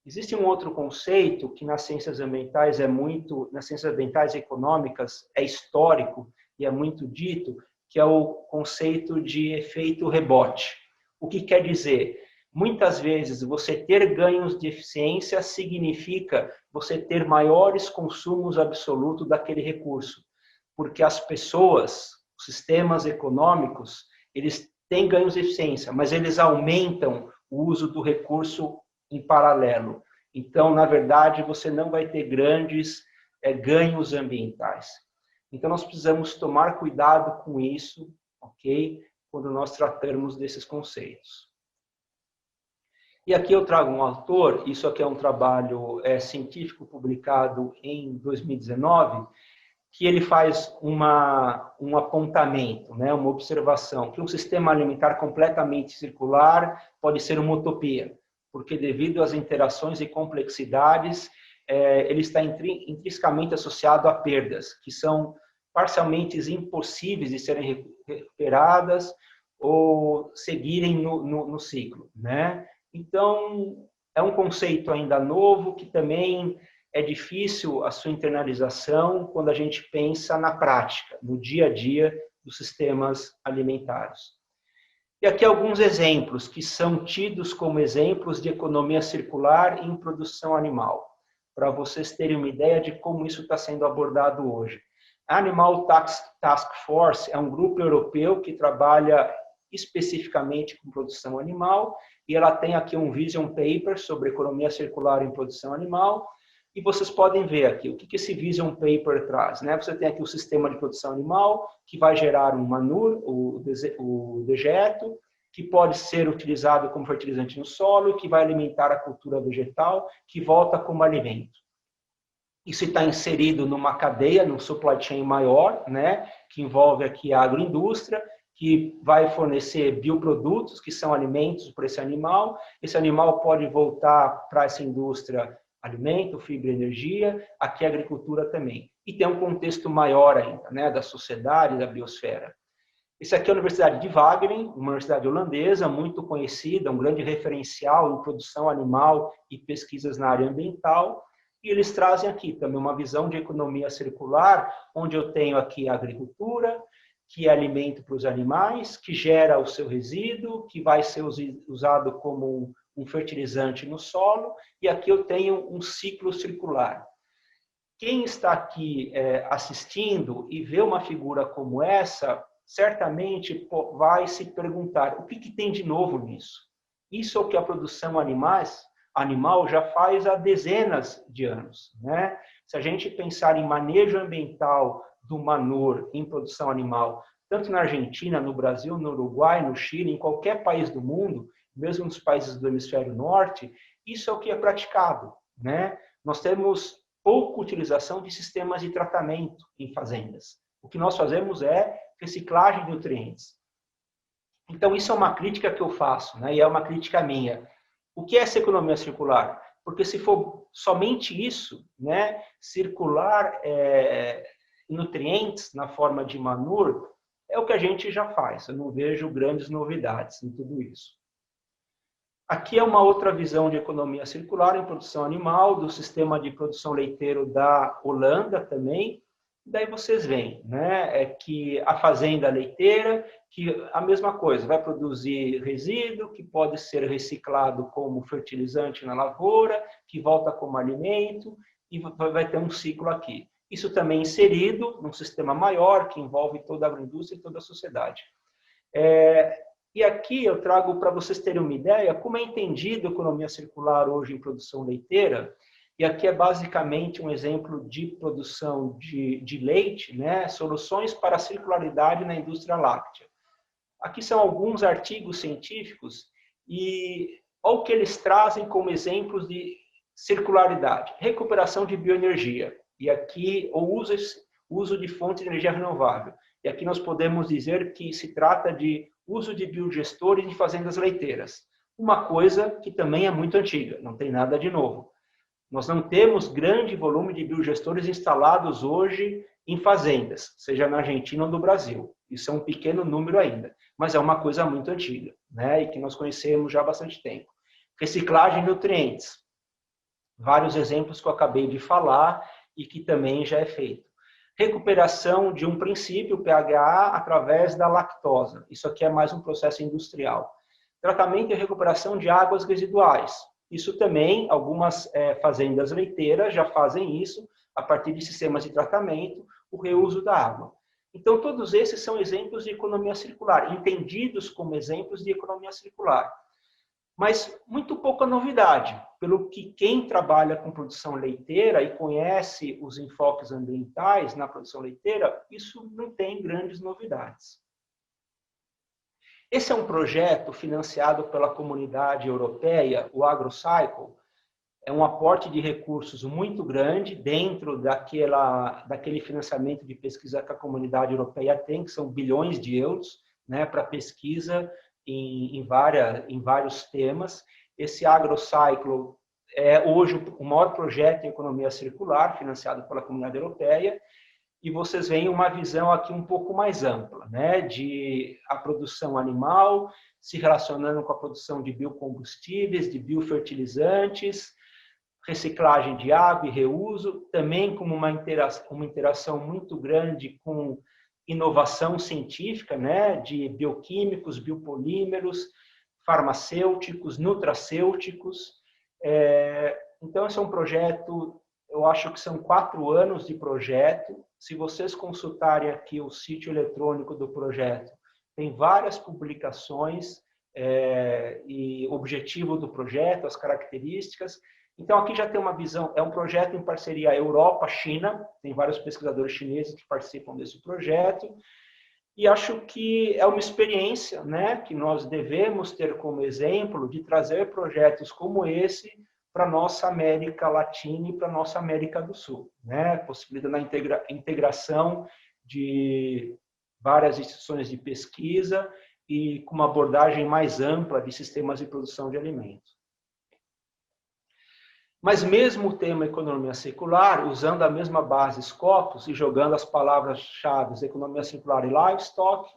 Existe um outro conceito que nas ciências ambientais nas ciências ambientais e econômicas é histórico e é muito dito, que é o conceito de efeito rebote. O que quer dizer? Muitas vezes você ter ganhos de eficiência significa você ter maiores consumos absolutos daquele recurso, porque as pessoas, os sistemas econômicos, eles têm ganhos de eficiência, mas eles aumentam o uso do recurso em paralelo. Então, na verdade, você não vai ter grandes ganhos ambientais. Então, nós precisamos tomar cuidado com isso, ok? Quando nós tratarmos desses conceitos. E aqui eu trago um autor, isso aqui é um trabalho científico publicado em 2019, que ele faz um apontamento, né, uma observação, que um sistema alimentar completamente circular pode ser uma utopia, porque devido às interações e complexidades, ele está intrinsecamente associado a perdas, que são parcialmente impossíveis de serem recuperadas ou seguirem no ciclo, né? Então, é um conceito ainda novo que também é difícil a sua internalização quando a gente pensa na prática, no dia a dia dos sistemas alimentares. E aqui alguns exemplos que são tidos como exemplos de economia circular em produção animal, para vocês terem uma ideia de como isso está sendo abordado hoje. A Animal Task Force é um grupo europeu que trabalha especificamente com produção animal, e ela tem aqui um vision paper sobre economia circular em produção animal, e vocês podem ver aqui o que esse vision paper traz, né? Você tem aqui o sistema de produção animal, que vai gerar um manure, o dejeto, que pode ser utilizado como fertilizante no solo, que vai alimentar a cultura vegetal, que volta como alimento. Isso está inserido numa cadeia, num supply chain maior, né? Que envolve aqui a agroindústria, que vai fornecer bioprodutos, que são alimentos para esse animal. Esse animal pode voltar para essa indústria alimento, fibra e energia, aqui a agricultura também. E tem um contexto maior ainda, né, da sociedade, da biosfera. Esse aqui é a Universidade de Wageningen, uma universidade holandesa, muito conhecida, um grande referencial em produção animal e pesquisas na área ambiental. E eles trazem aqui também uma visão de economia circular, onde eu tenho aqui a agricultura, que é alimento para os animais, que gera o seu resíduo, que vai ser usado como um fertilizante no solo, e aqui eu tenho um ciclo circular. Quem está aqui assistindo e vê uma figura como essa, certamente vai se perguntar, o que tem de novo nisso? Isso é o que a produção animal já faz há dezenas de anos, né? Se a gente pensar em manejo ambiental do manure em produção animal, tanto na Argentina, no Brasil, no Uruguai, no Chile, em qualquer país do mundo, mesmo nos países do hemisfério norte, isso é o que é praticado, né? Nós temos pouca utilização de sistemas de tratamento em fazendas. O que nós fazemos é reciclagem de nutrientes. Então, isso é uma crítica que eu faço, né? E é uma crítica minha. O que é essa economia circular? Porque se for somente isso, né, circular nutrientes na forma de manure, é o que a gente já faz. Eu não vejo grandes novidades em tudo isso. Aqui é uma outra visão de economia circular em produção animal, do sistema de produção leiteiro da Holanda também. Daí vocês veem, né, que a fazenda leiteira, que a mesma coisa, vai produzir resíduo que pode ser reciclado como fertilizante na lavoura, que volta como alimento, e vai ter um ciclo aqui. Isso também inserido num sistema maior, que envolve toda a agroindústria e toda a sociedade. E aqui eu trago para vocês terem uma ideia como é entendido a economia circular hoje em produção leiteira. E aqui é basicamente um exemplo de produção de leite, né? Soluções para a circularidade na indústria láctea. Aqui são alguns artigos científicos e olha o que eles trazem como exemplos de circularidade. Recuperação de bioenergia. E aqui o uso de fontes de energia renovável. E aqui nós podemos dizer que se trata de uso de biogestores em fazendas leiteiras. Uma coisa que também é muito antiga, não tem nada de novo. Nós não temos grande volume de biogestores instalados hoje em fazendas, seja na Argentina ou no Brasil. Isso é um pequeno número ainda, mas é uma coisa muito antiga, né? E que nós conhecemos já há bastante tempo. Reciclagem de nutrientes. Vários exemplos que eu acabei de falar e que também já é feito. Recuperação de um princípio, pHa, através da lactosa. Isso aqui é mais um processo industrial. Tratamento e recuperação de águas residuais. Isso também, algumas fazendas leiteiras já fazem isso, a partir de sistemas de tratamento, o reuso da água. Então, todos esses são exemplos de economia circular, entendidos como exemplos de economia circular. Mas muito pouca novidade, pelo que quem trabalha com produção leiteira e conhece os enfoques ambientais na produção leiteira, isso não tem grandes novidades. Esse é um projeto financiado pela comunidade europeia, o AgroCycle. É um aporte de recursos muito grande dentro daquele financiamento de pesquisa que a comunidade europeia tem, que são bilhões de euros, né, para pesquisa em vários temas. Esse AgroCycle é hoje o maior projeto em economia circular, financiado pela comunidade europeia, e vocês veem uma visão aqui um pouco mais ampla, né, de a produção animal se relacionando com a produção de biocombustíveis, de biofertilizantes, reciclagem de água e reuso, também como uma interação muito grande com inovação científica, né, de bioquímicos, biopolímeros, farmacêuticos, nutracêuticos. Então, esse é um projeto, eu acho que são 4 anos de projeto. Se vocês consultarem aqui o sítio eletrônico do projeto, tem várias publicações e objetivo do projeto, as características. Então, aqui já tem uma visão, é um projeto em parceria Europa-China, tem vários pesquisadores chineses que participam desse projeto, e acho que é uma experiência, né, que nós devemos ter como exemplo de trazer projetos como esse para a nossa América Latina e para a nossa América do Sul, né, possibilitando a integração de várias instituições de pesquisa e com uma abordagem mais ampla de sistemas de produção de alimentos. Mas mesmo o tema economia circular, usando a mesma base Scopus e jogando as palavras-chave economia circular e livestock,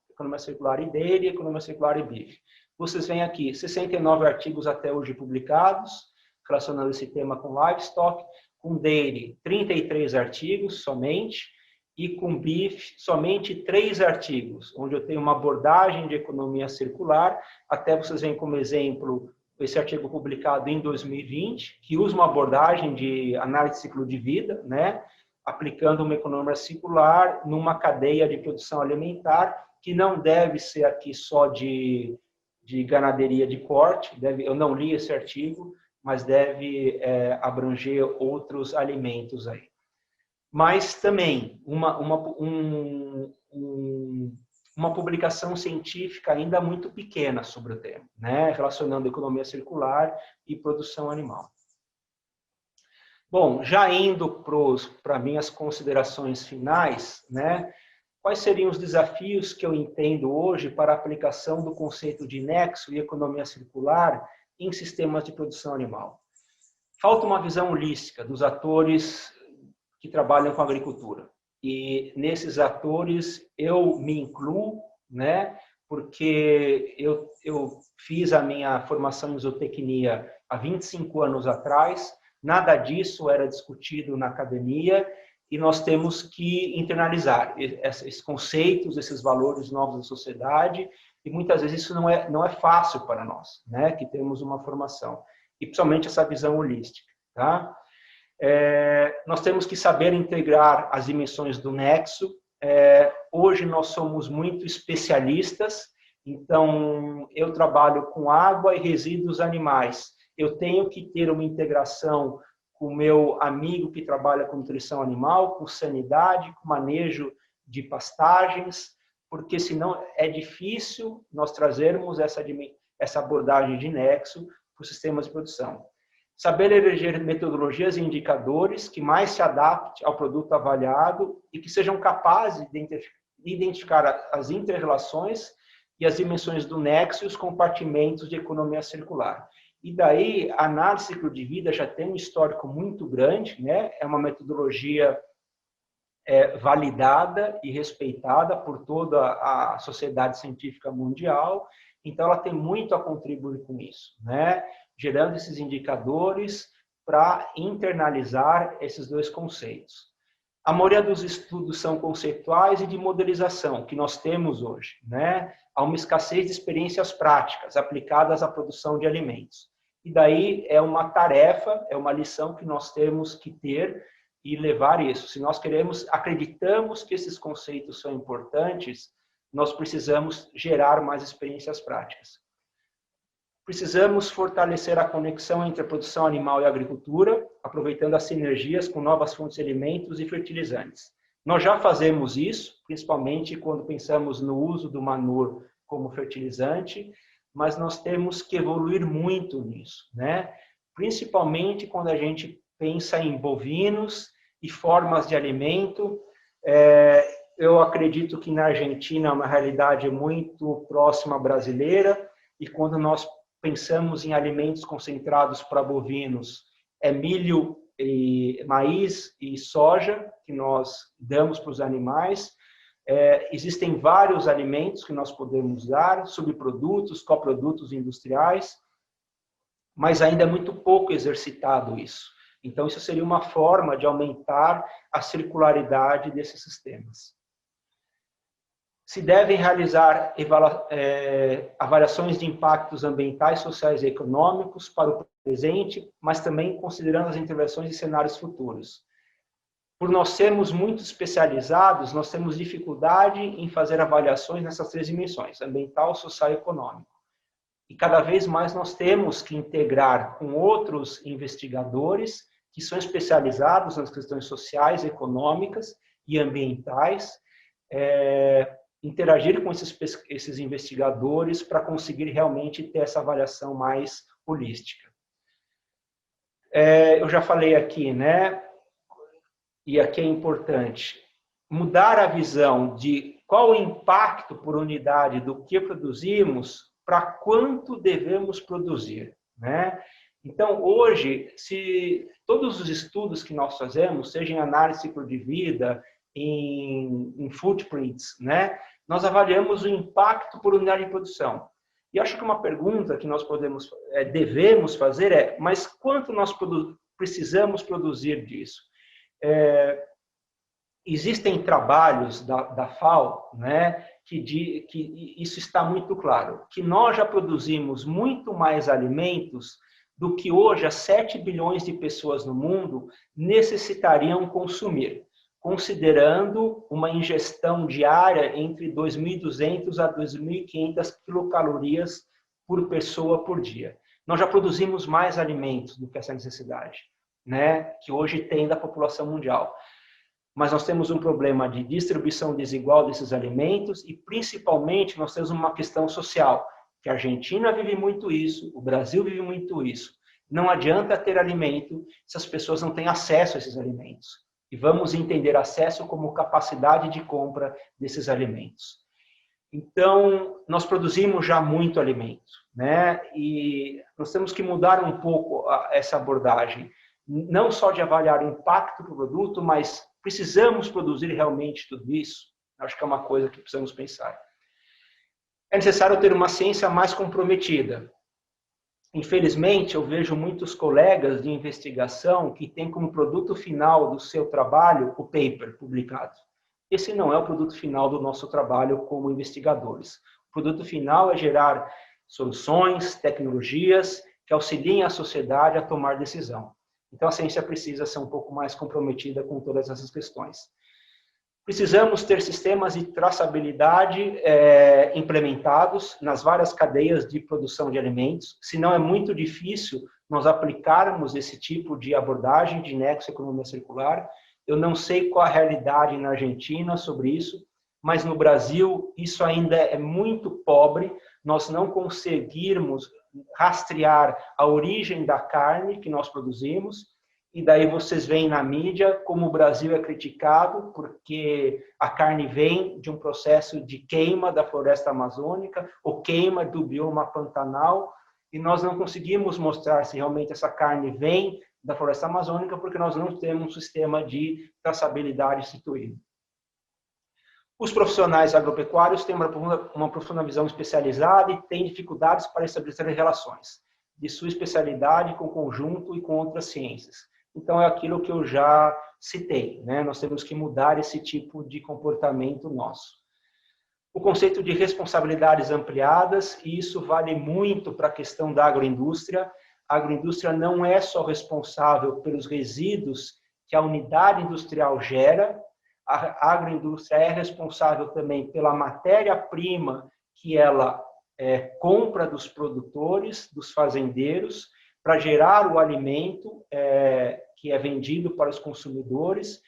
economia circular e dairy, economia circular e beef. Vocês veem aqui 69 artigos até hoje publicados, relacionando esse tema com livestock, com dairy 33 artigos somente, e com beef somente 3 artigos, onde eu tenho uma abordagem de economia circular, até vocês veem como exemplo esse artigo publicado em 2020, que usa uma abordagem de análise de ciclo de vida, né, aplicando uma economia circular numa cadeia de produção alimentar, que não deve ser aqui só de ganaderia de corte, eu não li esse artigo, mas deve abranger outros alimentos aí. Mas também uma publicação científica ainda muito pequena sobre o tema, né, relacionando economia circular e produção animal. Bom, já indo para minhas considerações finais, né, quais seriam os desafios que eu entendo hoje para a aplicação do conceito de nexo e economia circular em sistemas de produção animal? Falta uma visão holística dos atores que trabalham com a agricultura. E nesses atores eu me incluo, né, porque eu fiz a minha formação em zootecnia há 25 anos atrás, nada disso era discutido na academia e nós temos que internalizar esses conceitos, esses valores novos da sociedade, e muitas vezes isso não é fácil para nós, né, que temos uma formação, e principalmente essa visão holística, tá? Nós temos que saber integrar as dimensões do nexo. Hoje nós somos muito especialistas, então eu trabalho com água e resíduos animais. Eu tenho que ter uma integração com o meu amigo que trabalha com nutrição animal, com sanidade, com manejo de pastagens, porque senão é difícil nós trazermos essa abordagem de nexo para os sistemas de produção. Saber eleger metodologias e indicadores que mais se adaptem ao produto avaliado e que sejam capazes de identificar as inter-relações e as dimensões do nexo e os compartimentos de economia circular. E daí, a análise de ciclo de vida já tem um histórico muito grande, né? É uma metodologia validada e respeitada por toda a sociedade científica mundial, então ela tem muito a contribuir com isso, né? Gerando esses indicadores para internalizar esses dois conceitos. A maioria dos estudos são conceituais e de modelização, que nós temos hoje, né? Há uma escassez de experiências práticas aplicadas à produção de alimentos. E daí é uma tarefa, é uma lição que nós temos que ter e levar isso. Se nós acreditamos que esses conceitos são importantes, nós precisamos gerar mais experiências práticas. Precisamos fortalecer a conexão entre a produção animal e a agricultura, aproveitando as sinergias com novas fontes de alimentos e fertilizantes. Nós já fazemos isso, principalmente quando pensamos no uso do manure como fertilizante, mas nós temos que evoluir muito nisso, né? Principalmente quando a gente pensa em bovinos e formas de alimento. Eu acredito que na Argentina é uma realidade muito próxima à brasileira, e quando nós pensamos em alimentos concentrados para bovinos, é milho, maíz e soja que nós damos para os animais. Existem vários alimentos que nós podemos dar, subprodutos, coprodutos industriais, mas ainda é muito pouco exercitado isso. Então, isso seria uma forma de aumentar a circularidade desses sistemas. Se devem realizar avaliações de impactos ambientais, sociais e econômicos para o presente, mas também considerando as intervenções em cenários futuros. Por nós sermos muito especializados, nós temos dificuldade em fazer avaliações nessas três dimensões, ambiental, social e econômico. E cada vez mais nós temos que integrar com outros investigadores que são especializados nas questões sociais, econômicas e ambientais, interagir com esses investigadores para conseguir realmente ter essa avaliação mais holística. Eu já falei aqui, né? E aqui é importante, mudar a visão de qual o impacto por unidade do que produzimos para quanto devemos produzir, né? Então, hoje, se todos os estudos que nós fazemos, seja em análise de ciclo de vida, em footprints, né? Nós avaliamos o impacto por unidade de produção. E acho que uma pergunta que nós devemos fazer mas quanto nós precisamos produzir disso? Existem trabalhos da FAO, né, que isso está muito claro, que nós já produzimos muito mais alimentos do que hoje as 7 bilhões de pessoas no mundo necessitariam consumir, considerando uma ingestão diária entre 2.200 a 2.500 quilocalorias por pessoa por dia. Nós já produzimos mais alimentos do que essa necessidade, né, que hoje tem da população mundial. Mas nós temos um problema de distribuição desigual desses alimentos e, principalmente, nós temos uma questão social, que a Argentina vive muito isso, o Brasil vive muito isso. Não adianta ter alimento se as pessoas não têm acesso a esses alimentos. E vamos entender acesso como capacidade de compra desses alimentos. Então, nós produzimos já muito alimento, né? E nós temos que mudar um pouco essa abordagem, não só de avaliar o impacto do produto, mas precisamos produzir realmente tudo isso? Acho que é uma coisa que precisamos pensar. É necessário ter uma ciência mais comprometida. Infelizmente, eu vejo muitos colegas de investigação que têm como produto final do seu trabalho o paper publicado. Esse não é o produto final do nosso trabalho como investigadores. O produto final é gerar soluções, tecnologias que auxiliem a sociedade a tomar decisão. Então, a ciência precisa ser um pouco mais comprometida com todas essas questões. Precisamos ter sistemas de traçabilidade implementados nas várias cadeias de produção de alimentos, senão é muito difícil nós aplicarmos esse tipo de abordagem de nexo economia circular. Eu não sei qual a realidade na Argentina sobre isso, mas no Brasil isso ainda é muito pobre. Nós não conseguirmos rastrear a origem da carne que nós produzimos, e daí vocês veem na mídia como o Brasil é criticado porque a carne vem de um processo de queima da floresta amazônica ou queima do bioma pantanal, e nós não conseguimos mostrar se realmente essa carne vem da floresta amazônica porque nós não temos um sistema de traçabilidade instituído. Os profissionais agropecuários têm uma profunda visão especializada e têm dificuldades para estabelecer relações de sua especialidade com o conjunto e com outras ciências. Então, é aquilo que eu já citei, né? Nós temos que mudar esse tipo de comportamento nosso. O conceito de responsabilidades ampliadas, e isso vale muito para a questão da agroindústria. A agroindústria não é só responsável pelos resíduos que a unidade industrial gera, a agroindústria é responsável também pela matéria-prima que ela compra dos produtores, dos fazendeiros, para gerar o alimento que é vendido para os consumidores.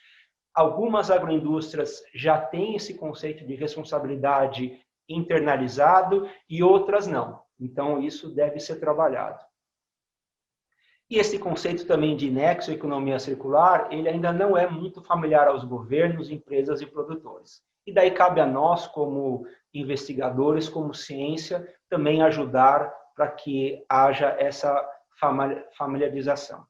Algumas agroindústrias já têm esse conceito de responsabilidade internalizado e outras não. Então, isso deve ser trabalhado. E esse conceito também de nexo economia circular, ele ainda não é muito familiar aos governos, empresas e produtores. E daí cabe a nós, como investigadores, como ciência, também ajudar para que haja essa familiarização.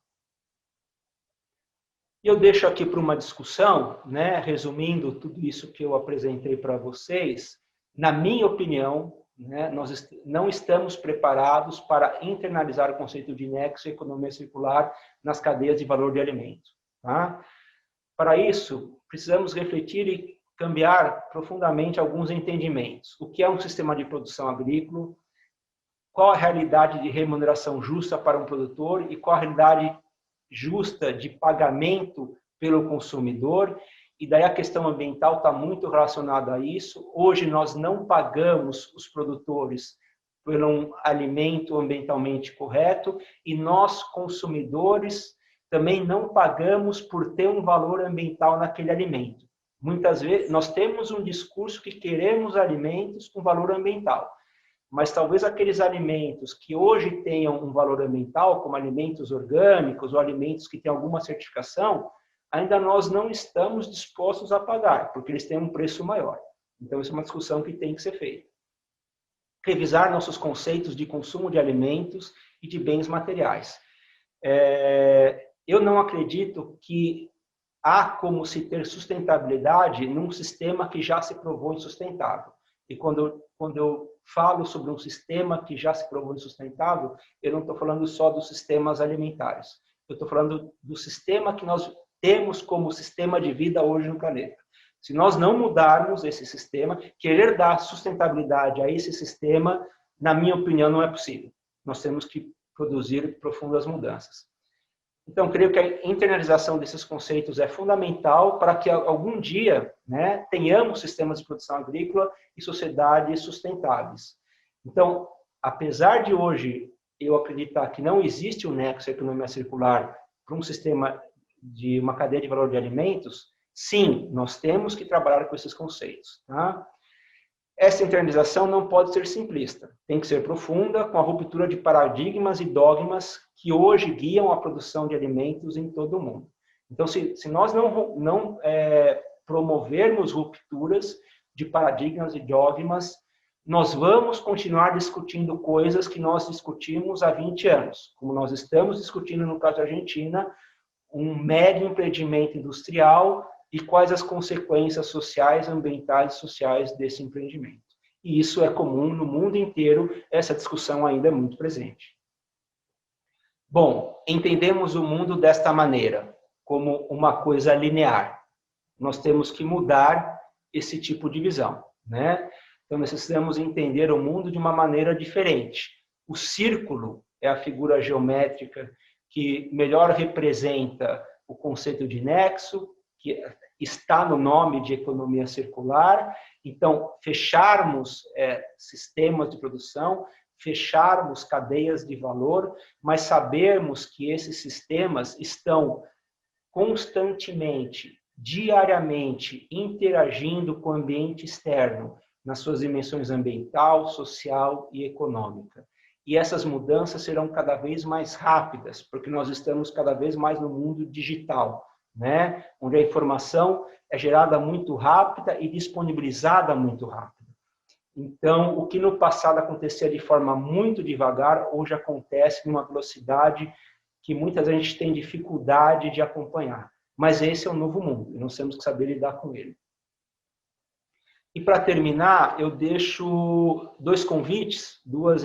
E eu deixo aqui para uma discussão, né, resumindo tudo isso que eu apresentei para vocês, na minha opinião, né, nós não estamos preparados para internalizar o conceito de nexo e economia circular nas cadeias de valor de alimentos. Tá? Para isso, precisamos refletir e cambiar profundamente alguns entendimentos. O que é um sistema de produção agrícola? Qual a realidade de remuneração justa para um produtor e qual a realidade justa de pagamento pelo consumidor? E daí a questão ambiental está muito relacionada a isso. Hoje nós não pagamos os produtores por um alimento ambientalmente correto e nós, consumidores, também não pagamos por ter um valor ambiental naquele alimento. Muitas vezes nós temos um discurso que queremos alimentos com valor ambiental, mas talvez aqueles alimentos que hoje tenham um valor ambiental, como alimentos orgânicos ou alimentos que têm alguma certificação, ainda nós não estamos dispostos a pagar, porque eles têm um preço maior. Então, isso é uma discussão que tem que ser feita. Revisar nossos conceitos de consumo de alimentos e de bens materiais. Eu não acredito que há como se ter sustentabilidade num sistema que já se provou insustentável. E quando eu falo sobre um sistema que já se provou insustentável, eu não estou falando só dos sistemas alimentares. Eu estou falando do sistema que nós temos como sistema de vida hoje no planeta. Se nós não mudarmos esse sistema, querer dar sustentabilidade a esse sistema, na minha opinião, não é possível. Nós temos que produzir profundas mudanças. Então, creio que a internalização desses conceitos é fundamental para que algum dia, né, tenhamos sistemas de produção agrícola e sociedades sustentáveis. Então, apesar de hoje eu acreditar que não existe um nexo economia circular para um sistema de uma cadeia de valor de alimentos, sim, nós temos que trabalhar com esses conceitos. Tá? Essa internalização não pode ser simplista, tem que ser profunda, com a ruptura de paradigmas e dogmas que hoje guiam a produção de alimentos em todo o mundo. Então, se nós não promovermos rupturas de paradigmas e dogmas, nós vamos continuar discutindo coisas que nós discutimos há 20 anos, como nós estamos discutindo no caso da Argentina, um médio empreendimento industrial e quais as consequências sociais, ambientais e sociais desse empreendimento. E isso é comum no mundo inteiro, essa discussão ainda é muito presente. Bom, entendemos o mundo desta maneira, como uma coisa linear. Nós temos que mudar esse tipo de visão, né? Então, necessitamos entender o mundo de uma maneira diferente. O círculo é a figura geométrica que melhor representa o conceito de nexo, que está no nome de economia circular. Então, fecharmos sistemas de produção, fecharmos cadeias de valor, mas sabermos que esses sistemas estão constantemente, diariamente, interagindo com o ambiente externo, nas suas dimensões ambiental, social e econômica. E essas mudanças serão cada vez mais rápidas, porque nós estamos cada vez mais no mundo digital, né? Onde a informação é gerada muito rápida e disponibilizada muito rápido. Então, o que no passado acontecia de forma muito devagar, hoje acontece numa velocidade que muitas vezes a gente tem dificuldade de acompanhar. Mas esse é um novo mundo, e nós temos que saber lidar com ele. E para terminar, eu deixo dois convites, duas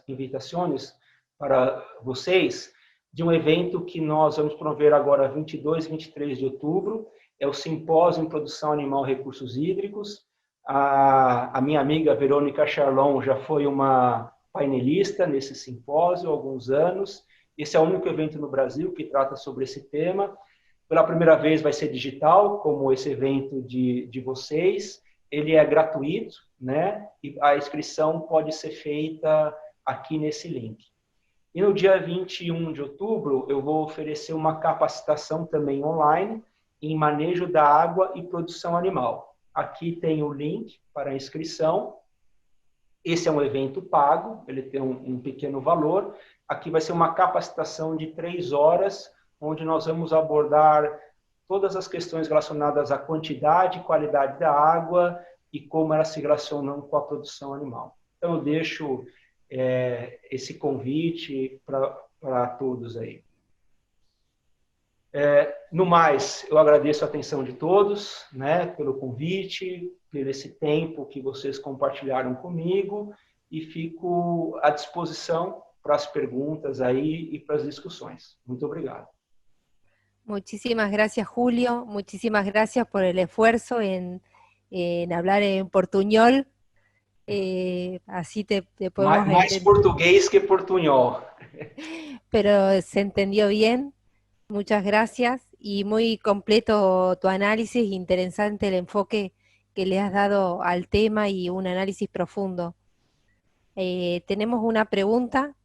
invitações para vocês, de um evento que nós vamos promover agora 22 e 23 de outubro, é o Simpósio em Produção Animal e Recursos Hídricos. A minha amiga Verônica Charlon já foi uma painelista nesse simpósio há alguns anos. Esse é o único evento no Brasil que trata sobre esse tema. Pela primeira vez vai ser digital, como esse evento de vocês. Ele é gratuito, né? E a inscrição pode ser feita aqui nesse link. E no dia 21 de outubro, eu vou oferecer uma capacitação também online em manejo da água e produção animal. Aqui tem o link para a inscrição. Esse é um evento pago, ele tem um pequeno valor. Aqui vai ser uma capacitação de 3 horas, onde nós vamos abordar todas as questões relacionadas à quantidade e qualidade da água e como elas se relacionam com a produção animal. Então, eu deixo esse convite para todos aí. No mais, eu agradeço a atenção de todos, né, pelo convite, por esse tempo que vocês compartilharam comigo, e fico à disposição para as perguntas aí e para as discussões. Muito obrigado. Muchísimas gracias, Julio. Muchísimas gracias por el esfuerzo en hablar en portuñol. Así te podemos mais portugués que portuñol. Pero se entendió bien. Muchas gracias. Y muy completo tu análisis, interesante el enfoque que le has dado al tema y un análisis profundo. Tenemos una pregunta.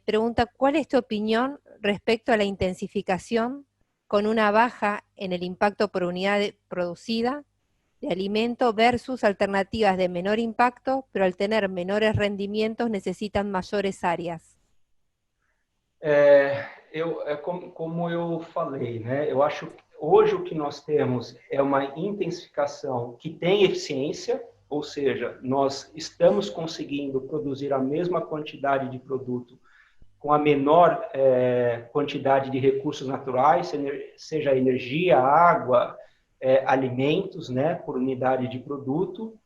Pregunta, ¿cuál es tu opinión respecto a la intensificación con una baja en el impacto por unidad producida de alimento versus alternativas de menor impacto, pero al tener menores rendimientos necesitan mayores áreas? Como eu falei, né? Eu acho que hoje o que nós temos é uma intensificação que tem eficiência, ou seja, nós estamos conseguindo produzir a mesma quantidade de produto com a menor quantidade de recursos naturais, seja energia, água, alimentos, né, por unidade de produto.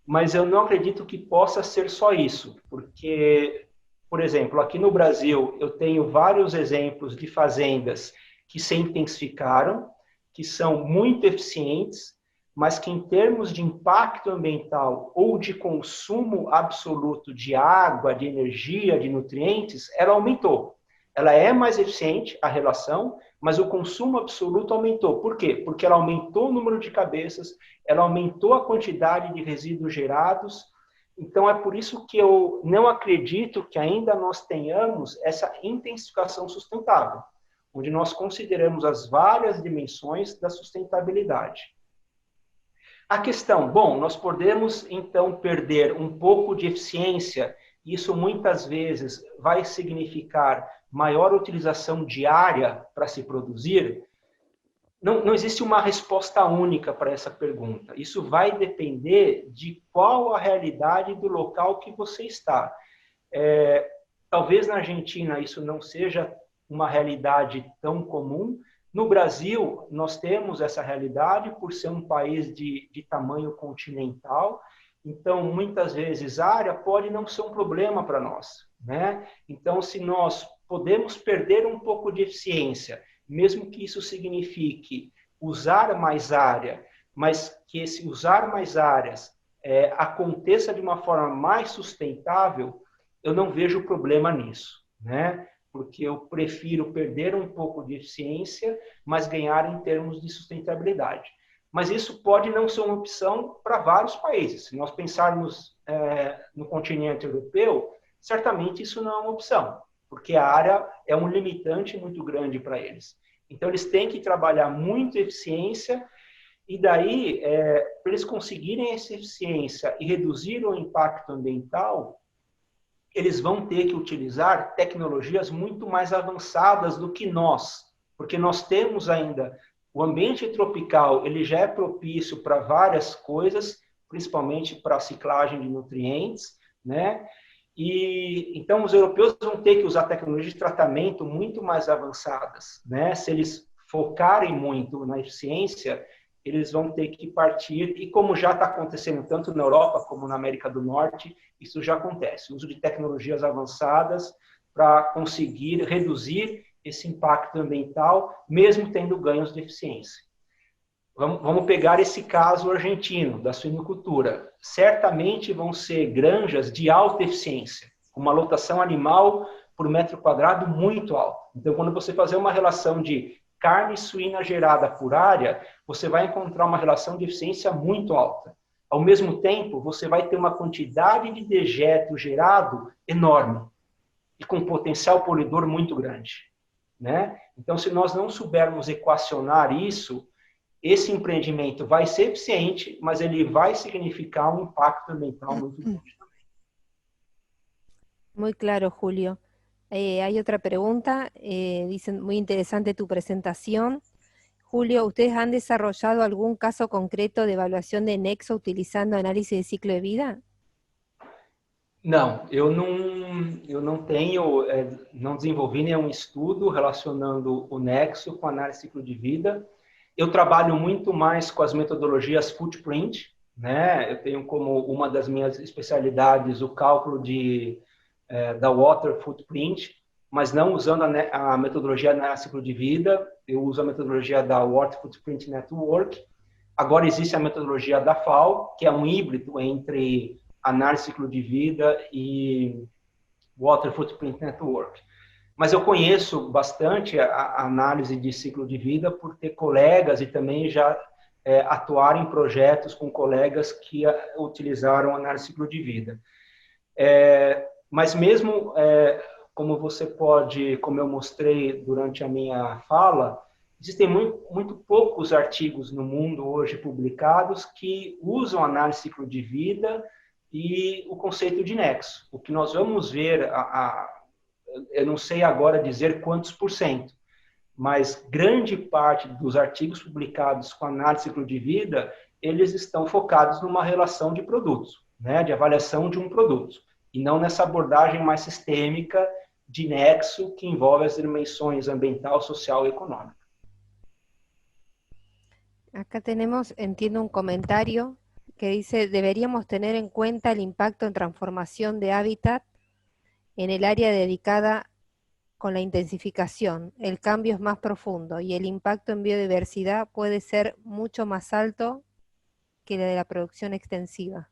Mas eu não acredito que possa ser só isso, porque, por exemplo, aqui no Brasil, eu tenho vários exemplos de fazendas que se intensificaram, que são muito eficientes, mas que em termos de impacto ambiental ou de consumo absoluto de água, de energia, de nutrientes, ela aumentou. Ela é mais eficiente, a relação, mas o consumo absoluto aumentou. Por quê? Porque ela aumentou o número de cabeças, ela aumentou a quantidade de resíduos gerados. Então, é por isso que eu não acredito que ainda nós tenhamos essa intensificação sustentável, onde nós consideramos as várias dimensões da sustentabilidade. A questão, bom, nós podemos, então, perder um pouco de eficiência, isso muitas vezes vai significar maior utilização de área para se produzir? Não existe uma resposta única para essa pergunta. Isso vai depender de qual a realidade do local que você está. Talvez na Argentina isso não seja uma realidade tão comum. No Brasil, nós temos essa realidade por ser um país de tamanho continental. Então, muitas vezes, a área pode não ser um problema para nós, né? Então, se nós podemos perder um pouco de eficiência, mesmo que isso signifique usar mais área, mas que esse usar mais áreas aconteça de uma forma mais sustentável, eu não vejo problema nisso, né? porque eu prefiro perder um pouco de eficiência, mas ganhar em termos de sustentabilidade. Mas isso pode não ser uma opção para vários países. Se nós pensarmos no continente europeu, certamente isso não é uma opção, porque a área é um limitante muito grande para eles. Então, eles têm que trabalhar muito eficiência, e daí, para eles conseguirem essa eficiência e reduzir o impacto ambiental, eles vão ter que utilizar tecnologias muito mais avançadas do que nós, porque nós temos ainda o ambiente tropical, ele já é propício para várias coisas, principalmente para a ciclagem de nutrientes, né? E então os europeus vão ter que usar tecnologias de tratamento muito mais avançadas, né? Se eles focarem muito na eficiência, eles vão ter que partir, e como já está acontecendo tanto na Europa como na América do Norte, isso já acontece, o uso de tecnologias avançadas para conseguir reduzir esse impacto ambiental, mesmo tendo ganhos de eficiência. Vamos pegar esse caso argentino, da suinocultura. Certamente vão ser granjas de alta eficiência, com uma lotação animal por metro quadrado muito alta. Então, quando você fazer uma relação de carne suína gerada por área, você vai encontrar uma relação de eficiência muito alta. Ao mesmo tempo, você vai ter uma quantidade de dejeto gerado enorme e com potencial poluidor muito grande, né? Então, se nós não soubermos equacionar isso, esse empreendimento vai ser eficiente, mas ele vai significar um impacto ambiental muito grande também. Muy claro, Julio. Hay otra pregunta. Dicen, muy interesante tu presentación. Julio, ¿ustedes han desarrollado algún caso concreto de evaluación de Nexo utilizando análisis de ciclo de vida? Não, eu não tenho, não desenvolvi nenhum estudo relacionando o Nexo com análise de ciclo de vida. Eu trabalho muito mais com as metodologias footprint, né? Eu tenho como uma das minhas especialidades o cálculo da water footprint, mas não usando a metodologia de análise de ciclo de vida. Eu uso a metodologia da Water Footprint Network. Agora existe a metodologia da FAO, que é um híbrido entre análise de ciclo de vida e Water Footprint Network. Mas eu conheço bastante a análise de ciclo de vida por ter colegas e também já atuar em projetos com colegas que utilizaram análise de ciclo de vida. Mas mesmo, como você pode, como eu mostrei durante a minha fala, existem muito poucos artigos no mundo hoje publicados que usam análise de ciclo de vida e o conceito de nexo. O que nós vamos ver, eu não sei agora dizer quantos por cento, mas grande parte dos artigos publicados com análise de ciclo de vida, eles estão focados numa relação de produtos, né, de avaliação de um produto, e não nessa abordagem mais sistêmica de nexo que envolve as dimensões ambiental, social e econômica. Acá tenemos, entiendo, un comentario que dice: deberíamos tener en cuenta el impacto en transformación de hábitat en el área dedicada con la intensificación. El cambio es más profundo y el impacto en biodiversidad puede ser mucho más alto que el de la producción extensiva.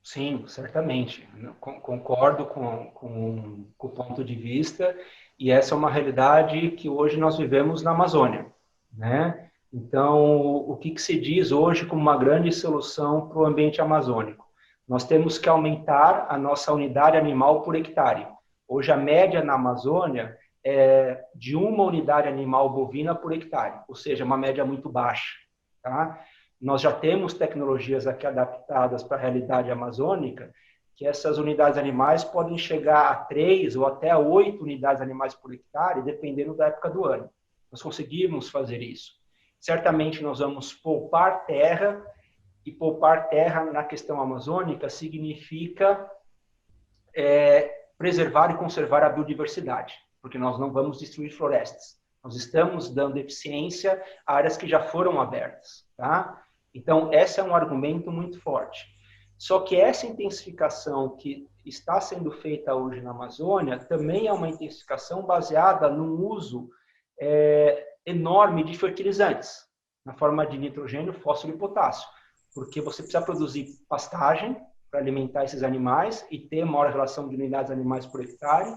Sim, certamente. Concordo com o ponto de vista, e essa é uma realidade que hoje nós vivemos na Amazônia, né? Então, o que se diz hoje como uma grande solução para o ambiente amazônico? Nós temos que aumentar a nossa unidade animal por hectare. Hoje, a média na Amazônia é de uma unidade animal bovina por hectare, ou seja, uma média muito baixa, tá? Nós já temos tecnologias aqui adaptadas para a realidade amazônica, que essas unidades animais podem chegar a 3 ou até 8 unidades animais por hectare, dependendo da época do ano. Nós conseguimos fazer isso. Certamente nós vamos poupar terra, e poupar terra na questão amazônica significa preservar e conservar a biodiversidade, porque nós não vamos destruir florestas. Nós estamos dando eficiência a áreas que já foram abertas, tá? Então, esse é um argumento muito forte. Só que essa intensificação que está sendo feita hoje na Amazônia também é uma intensificação baseada no uso enorme de fertilizantes, na forma de nitrogênio, fósforo e potássio, porque você precisa produzir pastagem para alimentar esses animais e ter maior relação de unidades animais por hectare,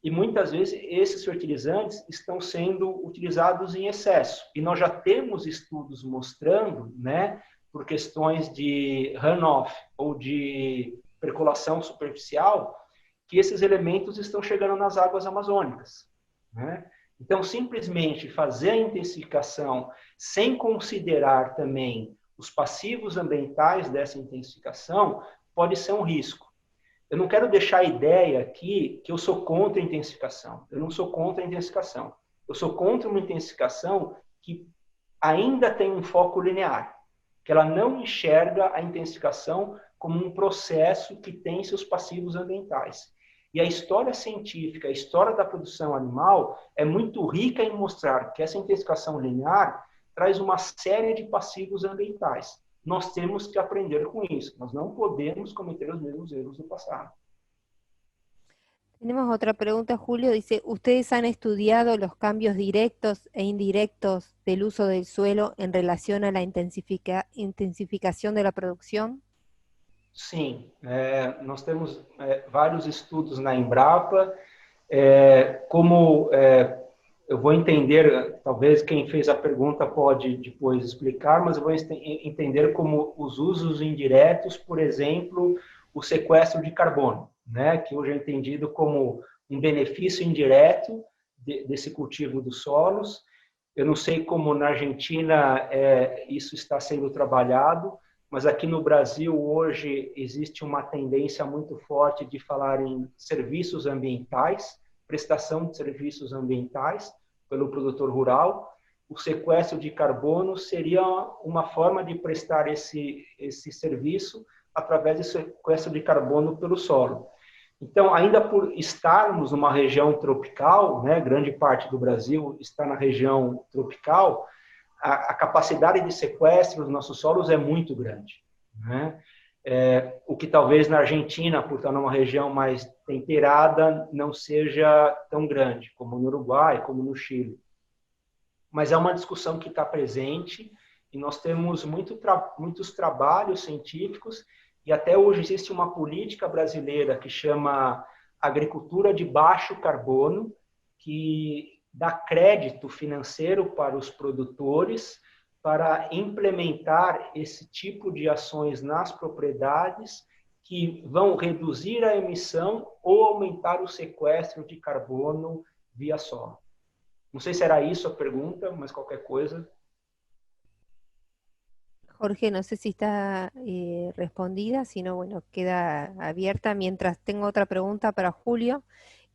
E muitas vezes esses fertilizantes estão sendo utilizados em excesso. E nós já temos estudos mostrando, né, por questões de runoff ou de percolação superficial, que esses elementos estão chegando nas águas amazônicas, né? Então, simplesmente fazer a intensificação sem considerar também os passivos ambientais dessa intensificação pode ser um risco. Eu não quero deixar a ideia aqui que eu sou contra a intensificação. Eu não sou contra a intensificação. Eu sou contra uma intensificação que ainda tem um foco linear, que ela não enxerga a intensificação como um processo que tem seus passivos ambientais. E a história científica, a história da produção animal é muito rica em mostrar que essa intensificação linear traz uma série de passivos ambientais. Nós temos que aprender com isso. Nós não podemos cometer os mesmos erros do passado. Tenemos otra pregunta, Julio. Dice, ¿ustedes han estudiado los cambios directos e indirectos del uso del suelo en relación a la intensificación de la producción? Sim, nós temos vários estudos na Embrapa. Eu vou entender, talvez quem fez a pergunta pode depois explicar, mas eu vou entender como os usos indiretos, por exemplo, o sequestro de carbono, né, que hoje é entendido como um benefício indireto desse cultivo dos solos. Eu não sei como na Argentina isso está sendo trabalhado, mas aqui no Brasil hoje existe uma tendência muito forte de falar em serviços ambientais, prestação de serviços ambientais pelo produtor rural. O sequestro de carbono seria uma forma de prestar esse serviço através do sequestro de carbono pelo solo. Então, ainda por estarmos numa região tropical, né, grande parte do Brasil está na região tropical, a capacidade de sequestro dos nossos solos é muito grande, né? O que talvez na Argentina, por estar numa região mais temperada, não seja tão grande, como no Uruguai, como no Chile. Mas é uma discussão que está presente e nós temos muitos trabalhos científicos e até hoje existe uma política brasileira que chama agricultura de baixo carbono, que dá crédito financeiro para os produtores para implementar esse tipo de ações nas propriedades que vão reduzir a emissão ou aumentar o sequestro de carbono via solo. Não sei se era isso a pergunta, mas qualquer coisa. Jorge, no sé si está respondida, si no, bueno, queda abierta. Mientras tengo otra pregunta para Julio,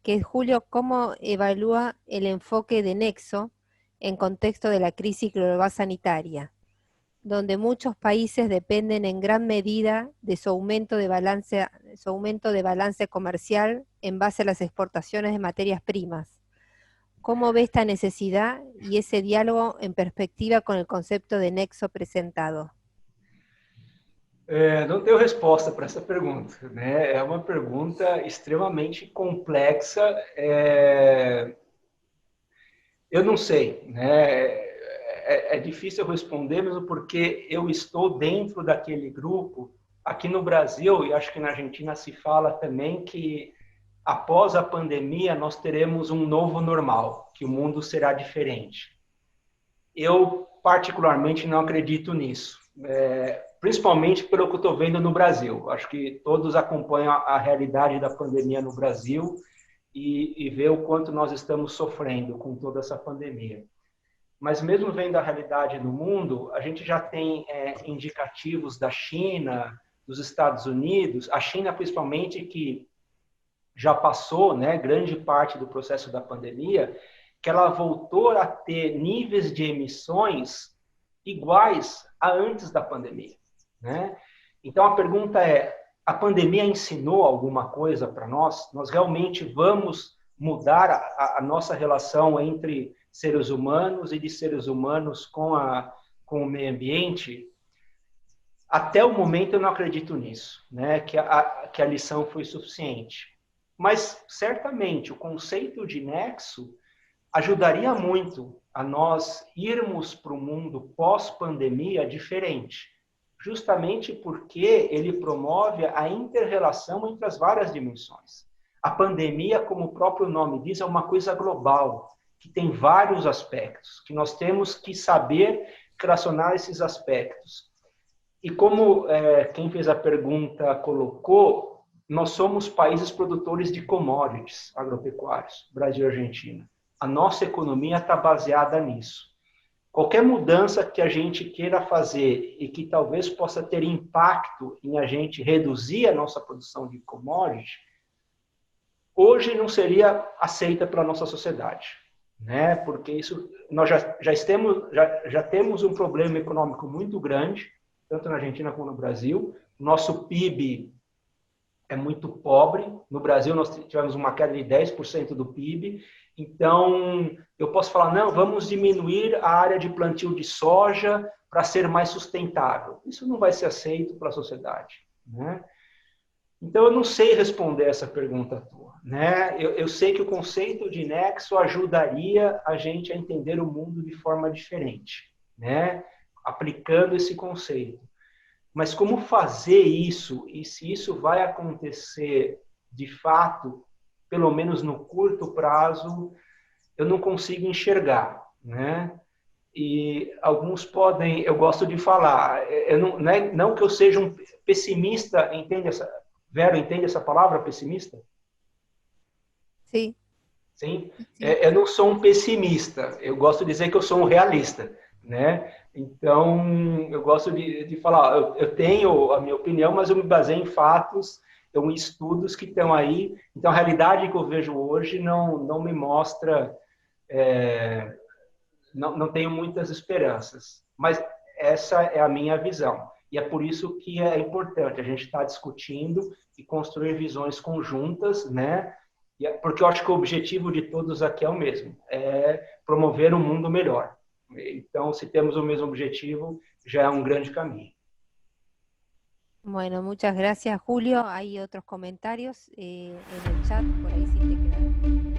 que es, Julio, ¿cómo evalúa el enfoque de Nexo en contexto de la crisis global sanitaria, donde muchos países dependen en gran medida de su aumento de balance comercial en base a las exportaciones de materias primas? ¿Cómo ve esta necesidad y ese diálogo en perspectiva con el concepto de Nexo presentado? Não tenho resposta para essa pergunta, né? É uma pergunta extremamente complexa. Eu não sei, né? É difícil responder mesmo porque eu estou dentro daquele grupo. Aqui no Brasil, e acho que na Argentina se fala também que após a pandemia nós teremos um novo normal, que o mundo será diferente. Eu particularmente não acredito nisso. Principalmente pelo que eu estou vendo no Brasil. Acho que todos acompanham a realidade da pandemia no Brasil e vê o quanto nós estamos sofrendo com toda essa pandemia. Mas mesmo vendo a realidade no mundo, a gente já tem indicativos da China, dos Estados Unidos, a China principalmente, que já passou, né, grande parte do processo da pandemia, que ela voltou a ter níveis de emissões iguais a antes da pandemia, né? Então a pergunta é, a pandemia ensinou alguma coisa para nós? Nós realmente vamos mudar a nossa relação entre seres humanos e de seres humanos com o meio ambiente? Até o momento eu não acredito nisso, né? Que a lição foi suficiente. Mas certamente o conceito de nexo ajudaria muito a nós irmos para o mundo pós-pandemia diferente, justamente porque ele promove a inter-relação entre as várias dimensões. a pandemia, como o próprio nome diz, é uma coisa global, que tem vários aspectos, que nós temos que saber relacionar esses aspectos. E como quem fez a pergunta colocou, nós somos países produtores de commodities agropecuários, Brasil e Argentina. A nossa economia está baseada nisso. Qualquer mudança que a gente queira fazer e que talvez possa ter impacto em a gente reduzir a nossa produção de commodity, hoje não seria aceita pela nossa sociedade, né? Porque isso nós já temos um problema econômico muito grande, tanto na Argentina como no Brasil. Nosso PIB é muito pobre. No Brasil nós tivemos uma queda de 10% do PIB. Então, eu posso falar, não, vamos diminuir a área de plantio de soja para ser mais sustentável. Isso não vai ser aceito pela sociedade, né? Então, eu não sei responder essa pergunta tua, né? Eu sei que o conceito de nexo ajudaria a gente a entender o mundo de forma diferente, né? Aplicando esse conceito. Mas como fazer isso, e se isso vai acontecer de fato, pelo menos no curto prazo, eu não consigo enxergar, né? E alguns podem, eu gosto de falar, não que eu seja um pessimista, entende essa, Vera, entende essa palavra, pessimista? Sim. Sim? Eu não sou um pessimista, eu gosto de dizer que eu sou um realista, né? Então, eu gosto de falar, eu tenho a minha opinião, mas eu me baseio em fatos, em estudos que estão aí. Então, a realidade que eu vejo hoje não me mostra, não tenho muitas esperanças. Mas essa é a minha visão. E é por isso que é importante a gente estar discutindo e construir visões conjuntas, né? Porque eu acho que o objetivo de todos aqui é o mesmo, é promover um mundo melhor. Então, se temos o mesmo objetivo, já é um grande caminho. Bueno, muchas gracias, Julio. Hay otros comentarios en el chat, por ahí si te quedas.